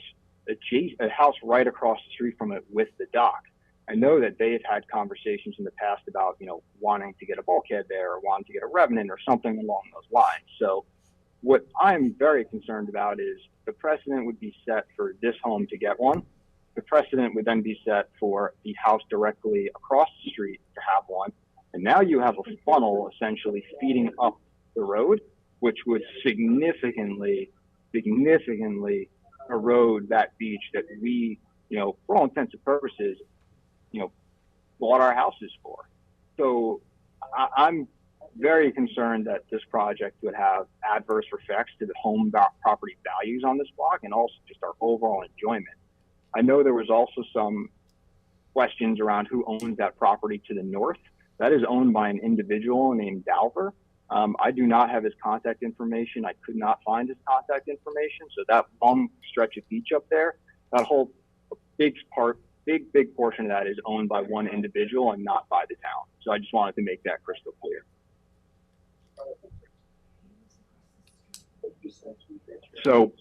right across the street from it with the dock, I know that they have had conversations in the past about, wanting to get a bulkhead there or wanting to get a revenant or something along those lines. So what I'm very concerned about is the precedent would be set for this home to get one. The precedent would then be set for the house directly across the street to have one. And now you have a funnel essentially feeding up the road, which would significantly erode that beach that we, for all intents and purposes, bought our houses for. So I'm very concerned that this project would have adverse effects to the home property values on this block and also just our overall enjoyment. I know there was also some questions around who owns that property to the north. That is owned by an individual named Dalver. I do not have his contact information. I could not find his contact information. So that long stretch of beach up there, that whole big portion of that is owned by one individual and not by the town. So I just wanted to make that crystal clear. So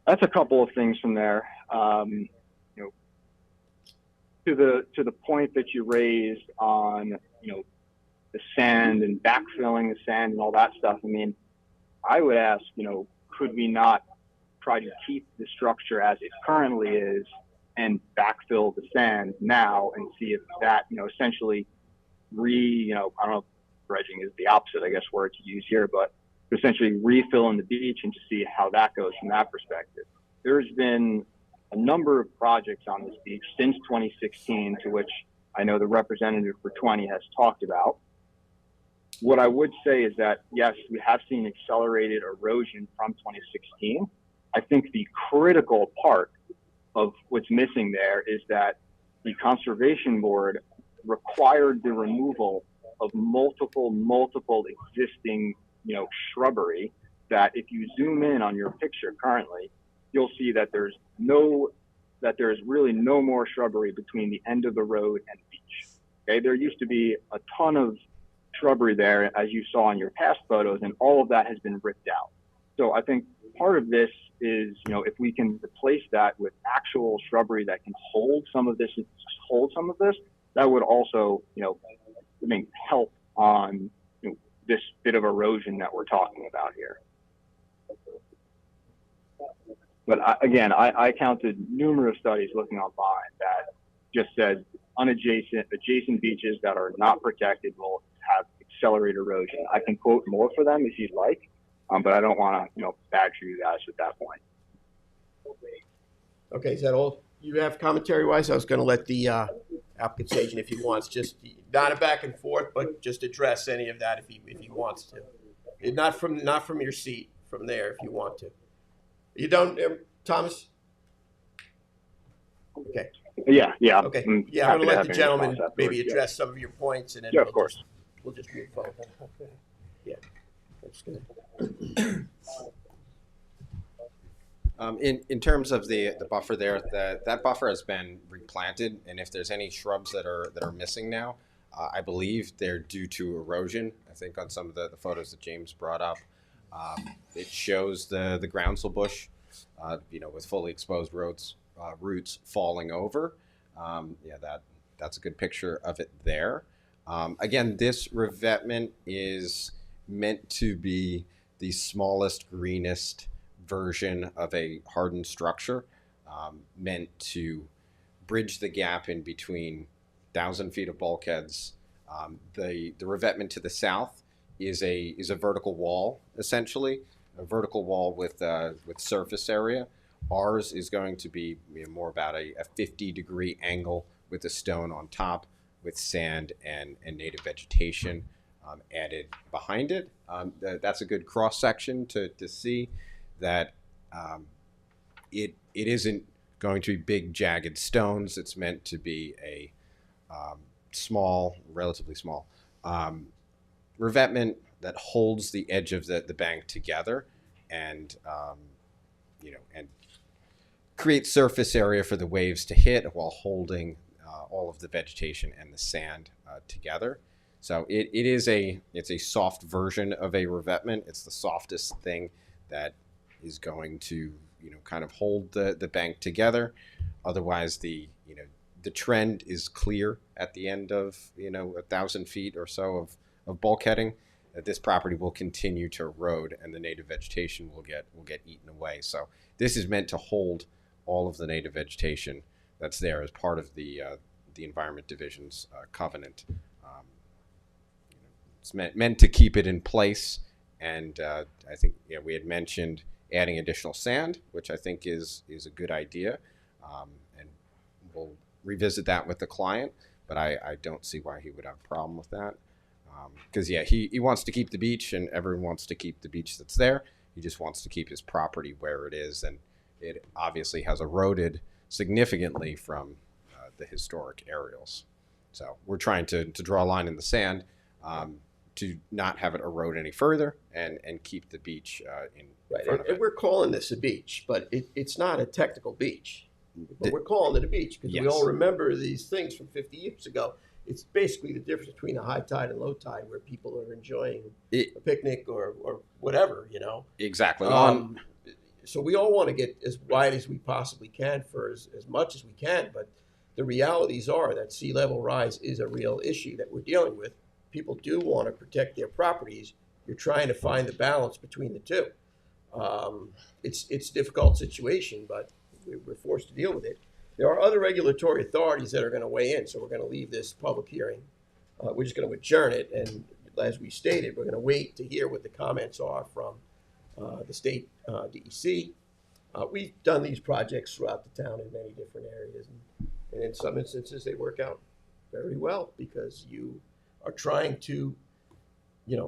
that's a couple of things from there. To the point that you raised on, the sand and backfilling the sand and all that stuff. I mean, I would ask, could we not try to keep the structure as it currently is and backfill the sand now and see if that, essentially I don't know if dredging is the opposite, I guess, word to use here, but essentially refill in the beach and to see how that goes from that perspective. There's been a number of projects on this beach since 2016, to which I know the representative for 20 has talked about. What I would say is that, yes, we have seen accelerated erosion from 2016. I think the critical part of what's missing there is that the Conservation Board required the removal of multiple existing, shrubbery that if you zoom in on your picture currently, you'll see that there's really no more shrubbery between the end of the road and the beach. Okay, there used to be a ton of shrubbery there, as you saw in your past photos, and all of that has been ripped out. So I think part of this is, if we can replace that with actual shrubbery that can hold some of this, that would also, help on this bit of erosion that we're talking about here. But I counted numerous studies looking online that just said adjacent beaches that are not protected will have accelerated erosion. I can quote more for them if you'd like, but I don't want to, badger you guys at that point. Okay, is that all you have commentary-wise? I was going to let the applicant's agent, if he wants, just not a back and forth, but just address any of that if he wants to. Not from your seat, from there if you want to. You don't, Thomas? Okay. Yeah. Okay. I'm going to let the gentleman maybe address some of your points, and then of course. We'll just move forward. Yeah. That's good. In terms of the buffer there, that buffer has been replanted, and if there's any shrubs that are missing now, I believe they're due to erosion. I think on some of the photos that James brought up. It shows the groundsel bush, with fully exposed roots falling over. That's a good picture of it there. Again, this revetment is meant to be the smallest, greenest version of a hardened structure, meant to bridge the gap in between 1,000 feet of bulkheads. The revetment to the south is a vertical wall, essentially, a vertical wall with surface area. Ours is going to be more about a 50-degree angle with a stone on top, with sand and native vegetation added behind it. That's a good cross section to see that it isn't going to be big jagged stones. It's meant to be a relatively small revetment that holds the edge of the bank together, and and create surface area for the waves to hit while holding all of the vegetation and the sand together. So it's a soft version of a revetment. It's the softest thing that is going to kind of hold the bank together. Otherwise, the trend is clear at the end of 1,000 feet or so of bulkheading. That this property will continue to erode and the native vegetation will get eaten away. So this is meant to hold all of the native vegetation that's there as part of the Environment Division's covenant. It's meant to keep it in place, and I think we had mentioned adding additional sand, which I think is a good idea, and we'll revisit that with the client, but I don't see why he would have a problem with that. Because he wants to keep the beach, and everyone wants to keep the beach that's there. He just wants to keep his property where it is, and it obviously has eroded significantly from the historic aerials. So we're trying to draw a line in the sand to not have it erode any further and keep the beach in front of it. And we're calling this a beach, but it's not a technical beach. But we're calling it a beach because we all remember these things from 50 years ago. It's basically the difference between a high tide and low tide, where people are enjoying a picnic or whatever, Exactly. So we all want to get as wide as we possibly can for as much as we can, but the realities are that sea level rise is a real issue that we're dealing with. People do want to protect their properties. You're trying to find the balance between the two. It's a difficult situation, but we're forced to deal with it. There are other regulatory authorities that are going to weigh in, so we're going to leave this public hearing. We're just going to adjourn it, and as we stated, we're going to wait to hear what the comments are from the state DEC. We've done these projects throughout the town in many different areas, and in some instances they work out very well because you are trying to,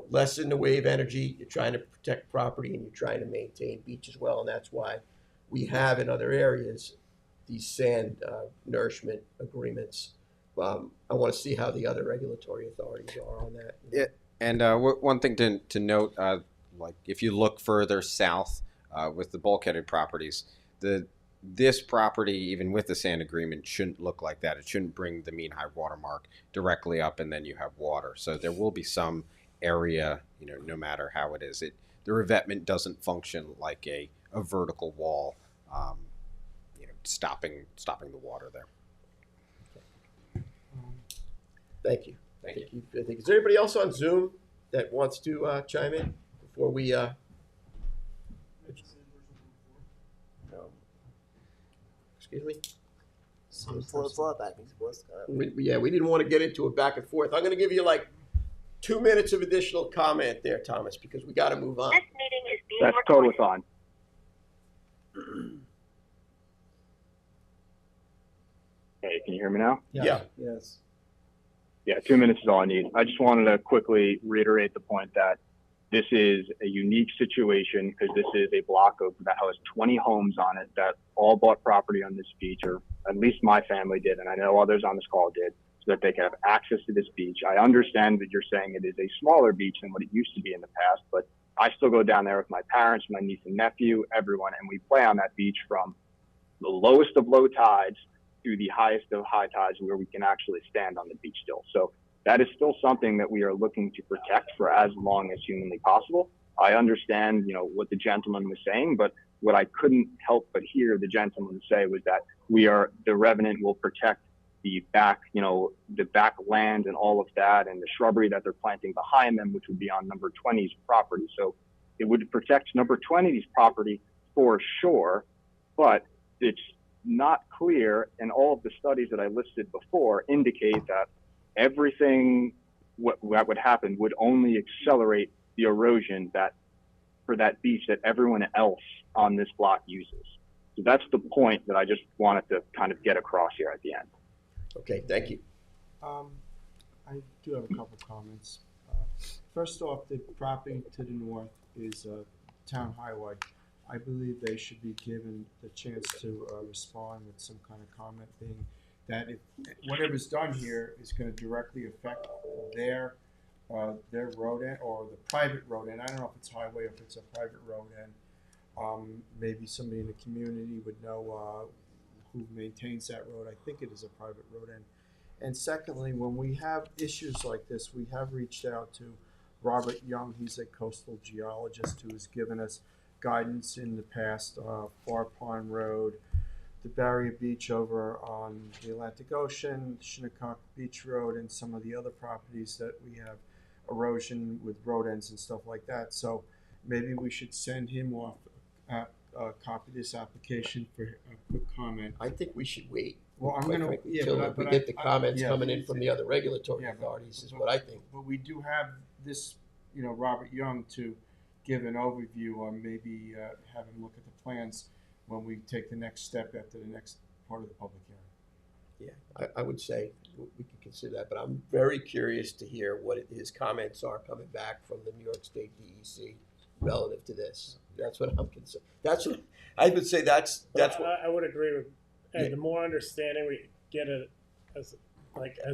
lessen the wave energy, you're trying to protect property, and you're trying to maintain beach as well, and that's why we have in other areas these sand nourishment agreements. I want to see how the other regulatory authorities are on that. Yeah, and one thing to note, like if you look further south with the bulkheaded properties, this property, even with the sand agreement, shouldn't look like that. It shouldn't bring the mean high water mark directly up and then you have water. So there will be some area, no matter how it is. The revetment doesn't function like a vertical wall, stopping the water there. Thank you. Thank you. Is there anybody else on Zoom that wants to chime in before we? Excuse me. We didn't want to get into a back and forth. I'm going to give you like 2 minutes of additional comment there, Thomas, because we got to move on. This meeting is being That's recorded. totally fine. Hey, can you hear me now? Yeah. Yes. Yeah, 2 minutes is all I need. I just wanted to quickly reiterate the point that this is a unique situation because this is a block that has 20 homes on it that all bought property on this beach, or at least my family did, and I know others on this call did, so that they can have access to this beach. I understand that you're saying it is a smaller beach than what it used to be in the past, but I still go down there with my parents, my niece and nephew, everyone, and we play on that beach from the lowest of low tides to the highest of high tides where we can actually stand on the beach still. So that is still something that we are looking to protect for as long as humanly possible. I understand, what the gentleman was saying, but what I couldn't help but hear the gentleman say was that the revenant will protect the back, the back land and all of that, and the shrubbery that they're planting behind them, which would be on number 20's property. So it would protect number 20's property for sure, but it's not clear, and all of the studies that I listed before indicate that everything that would happen would only accelerate the erosion for that beach that everyone else on this block uses. So that's the point that I just wanted to kind of get across here at the end. Okay, thank you. I do have a couple comments. First off, the property to the north is a town highway. I believe they should be given the chance to respond with some kind of comment, being that if whatever's done here is going to directly affect their road end or the private road end. I don't know if it's highway or if it's a private road end. Maybe somebody in the community would know who maintains that road. I think it is a private road end. And secondly, when we have issues like this, we have reached out to Robert Young. He's a coastal geologist who has given us guidance in the past. Far Pond Road, the Barrier Beach over on the Atlantic Ocean, Shinnecock Beach Road, and some of the other properties that we have erosion with road ends and stuff like that. So maybe we should send him off a copy of this application for a quick comment. I think we should wait. Well, I'm quite gonna, frankly, yeah, till but we get the comments yeah, coming in from the other regulatory yeah, authorities is what I think. But we do have this, Robert Young to give an overview or maybe have him look at the plans when we take the next step after the next part of the public hearing. Yeah, I would say we could consider that, but I'm very curious to hear what his comments are coming back from the New York State DEC relative to this. That's what I'm concerned. That's what I would say. That's what I would agree with. And Yeah. the more understanding we get it, as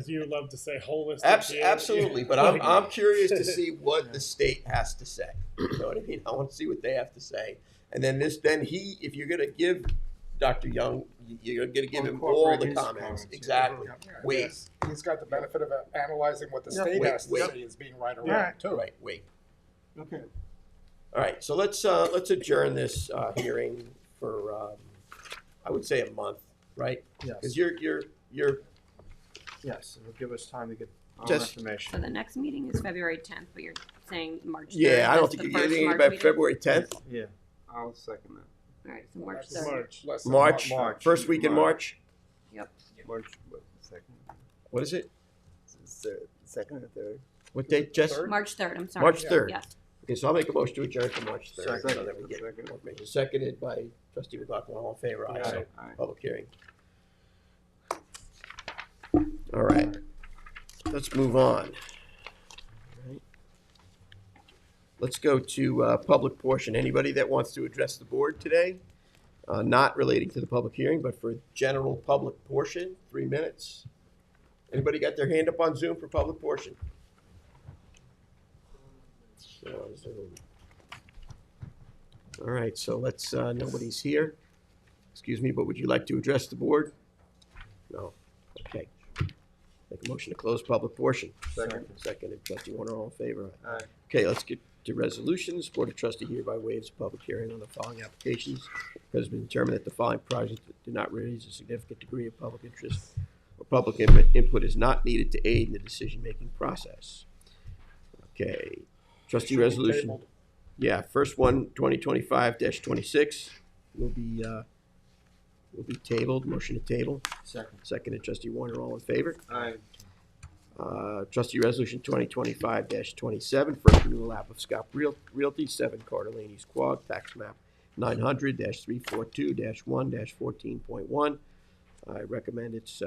you love to say, holistic. absolutely. But I'm curious to see what the state has to say. You know what I mean? I want to see what they have to say, and then if you're going to give Dr. Young, you're going to give him all the comments. Exactly. Wait. He's got the benefit of analyzing what the Yeah. state Wait, has to wait. say as being right or Yeah. wrong, too. Right. Wait. Okay. All right. So let's adjourn this hearing for I would say a month, right? Yes. Because you're Yes, it'll give us time to get more Just- information. So the next meeting is February 10th, but you're saying March 3rd. yeah. I don't That's think the you're first thinking March about meeting? February 10th. Yeah. I'll second that. All right, so March That's 3rd. March. Less than March. First week in March. March, what, second? What is it? Second or third? What date, Jess? Third? March 3rd, I'm sorry. March 3rd. Yes. Okay, so I'll make a motion to adjourn to March 3rd. Second. So that we get Second. more information. Seconded by Trustee McLaughlin. All in favor? Aye. So Aye. public hearing. All right. Let's move on. All right. Let's go to public portion. Anybody that wants to address the board today? Not relating to the public hearing, but for general public portion, 3 minutes. Anybody got their hand up on Zoom for public portion? So, Zoom. All right, so let's, nobody's here. Excuse me, but would you like to address the board? No. Okay. Make a motion to close public portion. Second. Seconded, Trustee Warner, all in favor? Aye. Okay, let's get to resolutions. Board of Trustee hereby waives a public hearing on the following applications. It has been determined that the following projects do not raise a significant degree of public interest or public input is not needed to aid in the decision-making process. Okay, trustee Should be resolution. tabled. Yeah, first one, 2025-26 will be tabled. Motion to table. Second. Seconded, Trustee Warner, all in favor? Aye. Trustee Resolution 2025-27, first renewal app of Scott Realty, 7 Carter Lane, East Quogue, tax map 900-342-1-14.1. I recommend its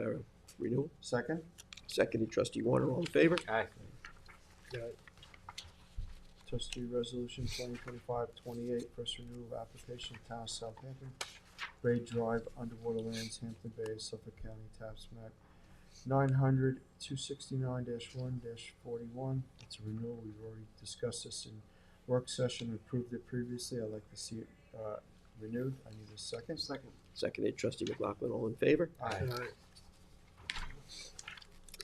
renewal. Second. Seconded, Trustee Warner, all in favor? Aye. Trustee Resolution 2025-28, first renewal of application, Town of Southampton, Bay Drive, Underwater Lands, Hampton Bay, Suffolk County, tax map 900-269-1-41. It's a renewal. We've already discussed this in work session, approved it previously. I'd like to see it renewed. I need a second. Second. Seconded, Trustee McLaughlin, all in favor? Aye.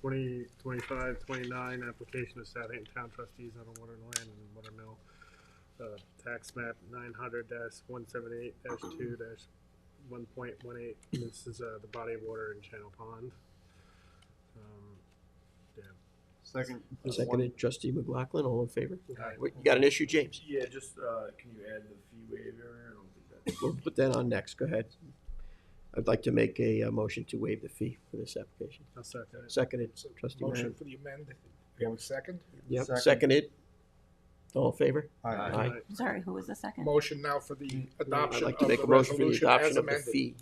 2025-29 application of Southampton Town Trustees on a water and land and water mill tax map 900-178-2-1.18. This is the body of water in Channel Pond. Second. Seconded, trustee McLaughlin, all in favor? Aye. Wait, you got an issue, James? Yeah, just, can you add the fee waiver? I don't think that's. We'll put that on next, go ahead. I'd like to make a motion to waive the fee for this application. I'll second it. Seconded, trustee Motion Mann. for the amend. We have a second? Yep, Second. seconded. All in favor? Aye. Aye. Sorry, who was the second? Motion now for the I'd adoption like of to make the a motion for the resolution adoption as of the amended. fee.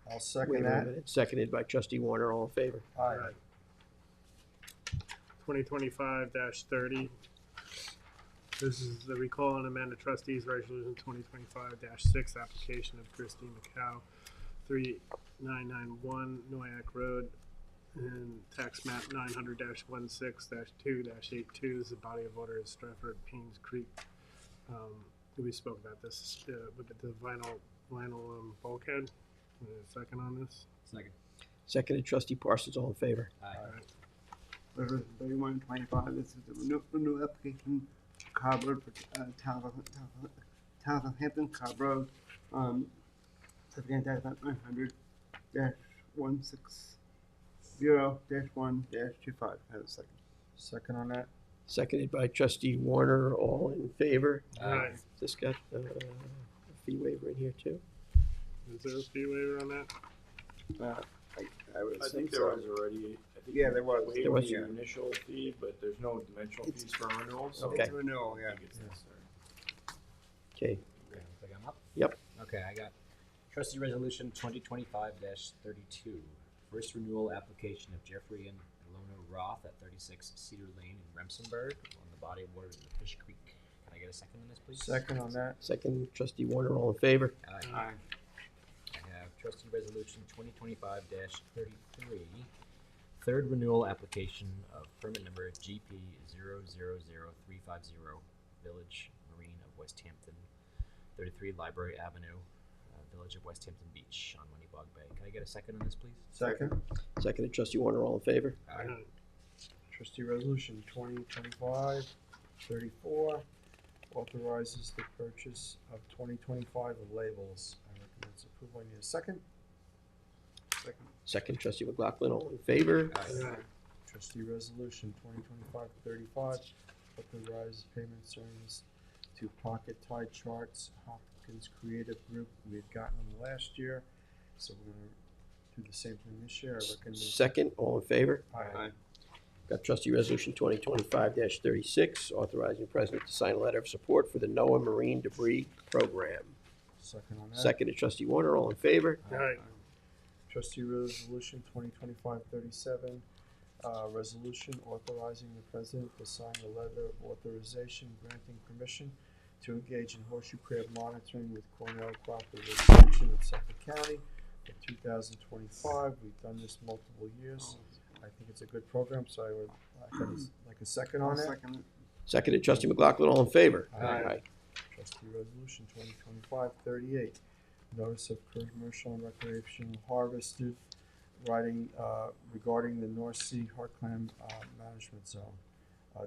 I'll second Wait a that. minute. Seconded by trustee Warner, all in favor? Aye. 2025-30. This is the recall and amend the trustees resolution 2025-6 application of Christine McCow, 3991 Noyak Road, and tax map 900-16-2-82. This is the body of water in Stratford Paynes Creek. We spoke about this with the vinyl bulkhead. Second on this. Second. Seconded, trustee Parsons, all in favor? Aye. Resolution 3125, this is the renewal application, Cobb Road, Southampton, Cobb Road, certificate dash 900-160-1-25. Have a second. Second on that. Seconded by trustee Warner, all in favor? Aye. This got a fee waiver in here too? Is there a fee waiver on that? I would I think so. there was already, I think. Yeah, there was. waived There was. the initial fee, but there's no dimensional fees for renewal, so. Okay. It's a renewal, I yeah. think it's necessary. Okay, Okay, looks like I'm up. Yep. Okay, I got trustee resolution 2025-32. First renewal application of Jeffrey and Ilona Roth at 36 Cedar Lane in Remsenburg on the body of water in the Fish Creek. Can I get a second on this, please? Second on that. second, trustee Warner, all in favor? Aye. Aye. I have trustee resolution 2025-33. Third renewal application of permit number GP 000350, Village Marine of West Hampton, 33 Library Avenue, Village of West Hampton Beach on Moneybog Bay. Can I get a second on this, please? Second. Seconded, trustee Warner, all in favor? Aye. Trustee resolution 2025-34 authorizes the purchase of 2025 labels. I recommend its approval. I need a second. Second. Second, trustee McLaughlin, all in favor? Aye. Trustee resolution 2025-35 authorizes payment service to Pocket Tide Charts, Hopkins Creative Group. We had gotten them last year, so we're gonna do the same thing this year. I recommend. Second, all in favor? Aye. Got trustee resolution 2025-36, authorizing the president to sign a letter of support for the NOAA Marine Debris Program. Second on that. Seconded, trustee Warner, all in favor? Aye. Trustee resolution 2025-37, resolution authorizing the president to sign a letter of authorization granting permission to engage in horseshoe crab monitoring with Cornell Cooperative Extension of Suffolk County in 2025. We've done this multiple years. I think it's a good program, so I would like a second on I'll it. second it. Seconded, trustee McLaughlin, all in favor? Aye. Trustee resolution 2025-38, notice of commercial and recreational harvested writing regarding the North Sea Heartland Management Zone.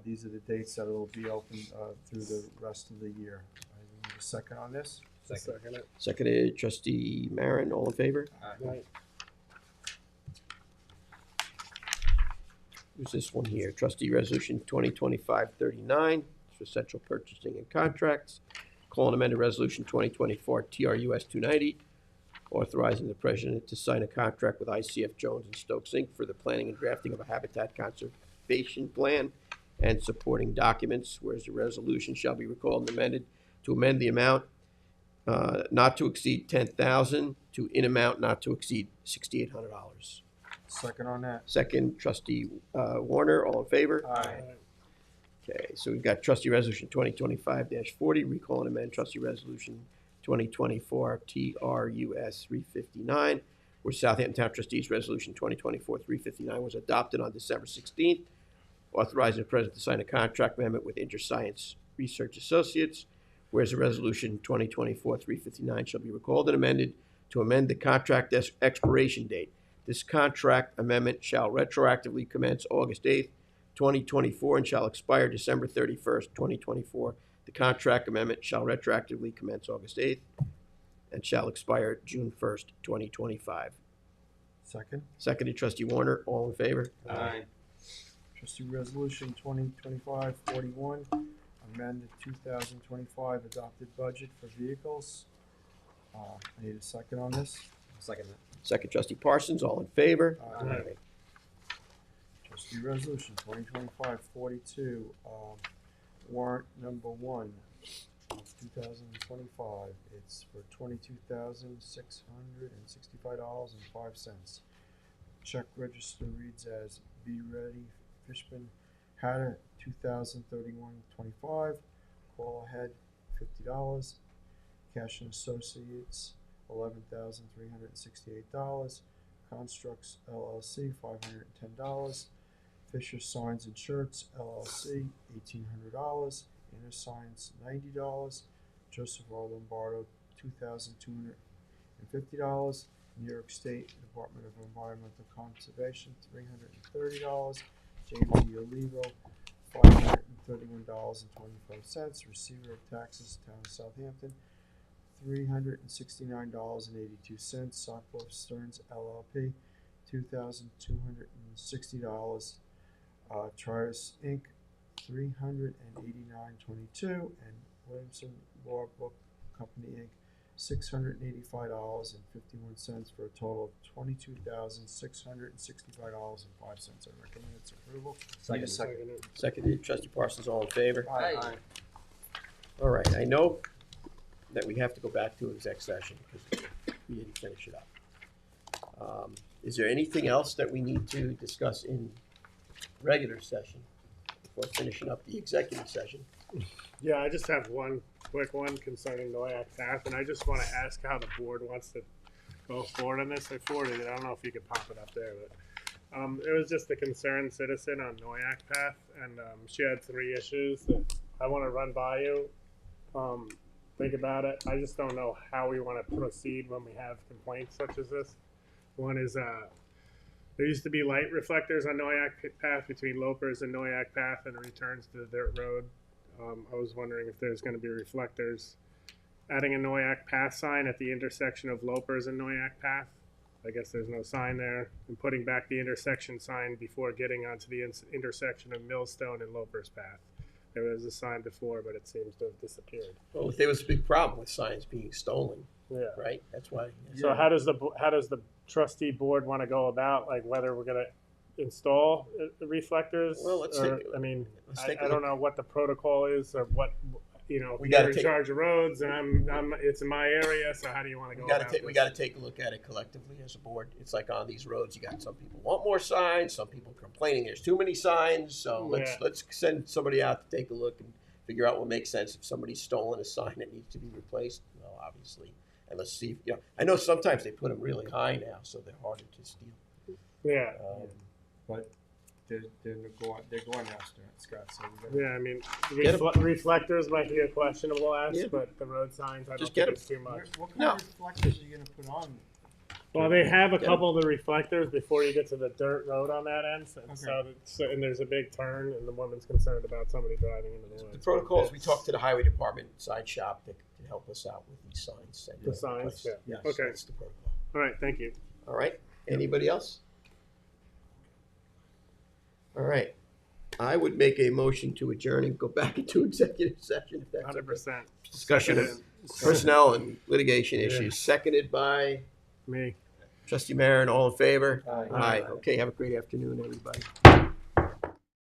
These are the dates that it'll be open through the rest of the year. I need a second on this. Second it. Seconded, trustee Marin, all in favor? Aye. Who's this one here? Trustee resolution 2025-39, for central purchasing and contracts. Call and amended resolution 2024 TRUS 290, authorizing the president to sign a contract with ICF Jones and Stokes Inc. for the planning and drafting of a habitat conservation plan and supporting documents, whereas the resolution shall be recalled and amended to amend the amount not to exceed $10,000 to in amount not to exceed $6,800. Second on that. Second, trustee Warner, all in favor? Aye. Okay, so we've got trustee resolution 2025-40, recall and amend trustee resolution 2024 TRUS 359, where Southampton Town Trustees Resolution 2024-359 was adopted on December 16th, authorizing the president to sign a contract amendment with InterScience Research Associates, whereas the resolution 2024-359 shall be recalled and amended to amend the contract expiration date. This contract amendment shall retroactively commence August 8th, 2024, and shall expire December 31st, 2024. The contract amendment shall retroactively commence August 8th and shall expire June 1st, 2025. Second. Seconded, trustee Warner, all in favor? Aye. Trustee Resolution 2025-41, amend the 2025 adopted budget for vehicles. I need a second on this. Second that. Second, trustee Parsons, all in favor? Aye. Trustee Resolution 2025-42, warrant number 1 of 2025. It's for $22,665.05. Check register reads as Be Ready Fishman Hatter 2031-25. Call ahead $50. Cash and Associates $11,368. Constructs LLC $510. Fisher Signs and Shirts LLC $1,800. Inner Signs $90. Joseph R. Lombardo $2,250. New York State Department of Environmental Conservation $330. James E. Olivo $531.25. Receiver of Taxes, Town of Southampton $369.82. Sockbluff Stearns LLP $2,260. Trius Inc. $389.22, and Williamson Law Book Company Inc. $685.51 for a total of $22,665.05. I recommend its approval. Second. Seconded, trustee Parsons, all in favor? Aye. All right, I know that we have to go back to exec session because we didn't finish it up. Is there anything else that we need to discuss in regular session before finishing up the executive session? Yeah, I just have one quick one concerning Noyak Path, and I just want to ask how the board wants to go forward on this. I forwarded it. I don't know if you could pop it up there, but it was just a concerned citizen on Noyak Path, and she had 3 issues that I want to run by you. Think about it. I just don't know how we want to proceed when we have complaints such as this. One is there used to be light reflectors on Noyak Path between Lopers and Noyak Path and returns to the dirt road. I was wondering if there's going to be reflectors. Adding a Noyak Path sign at the intersection of Lopers and Noyak Path. I guess there's no sign there. And putting back the intersection sign before getting onto the intersection of Millstone and Lopers Path. There was a sign before, but it seems to have disappeared. Well, there was a big problem with signs being stolen, Yeah. right? That's why. So how does the trustee board want to go about, like, whether we're going to install the reflectors? Well, let's or, take. I mean, take a I don't look. know what the protocol is or what, you know, We you're gotta in take- charge of roads and it's in my area. So how do you want to go about We this? got to take a look at it collectively as a board. It's like on these roads, you got some people want more signs, some people complaining there's too many signs. So let's send somebody out to take a look and figure out what makes sense. If somebody's stolen a sign that needs to be replaced, well, obviously, and let's see. You know, I know sometimes they put them really high now, so they're harder to steal. Yeah. But they're going after it, Scott. So we Yeah, I mean, Get 'em. reflectors might be a questionable ask, Yeah. but the road signs, I Just don't get think it's too much. What kind of reflectors are you gonna put on? Well, they have a Get 'em. couple of the reflectors before you get to the dirt road on that end, and Okay. and there's a big turn, and the woman's concerned about somebody driving into the The woods. protocols, we talked to the highway department side shop that can help us out with these signs. The signs, yeah. Yes, Okay. that's the protocol. All right, thank you. All right. Anybody else? All right. I would make a motion to adjourn and go back into executive session if that's okay. 100%. Discussion of personnel and litigation issues, seconded by Me. trustee Marin. All in favor? Aye. Aye. Okay, have a great afternoon, everybody.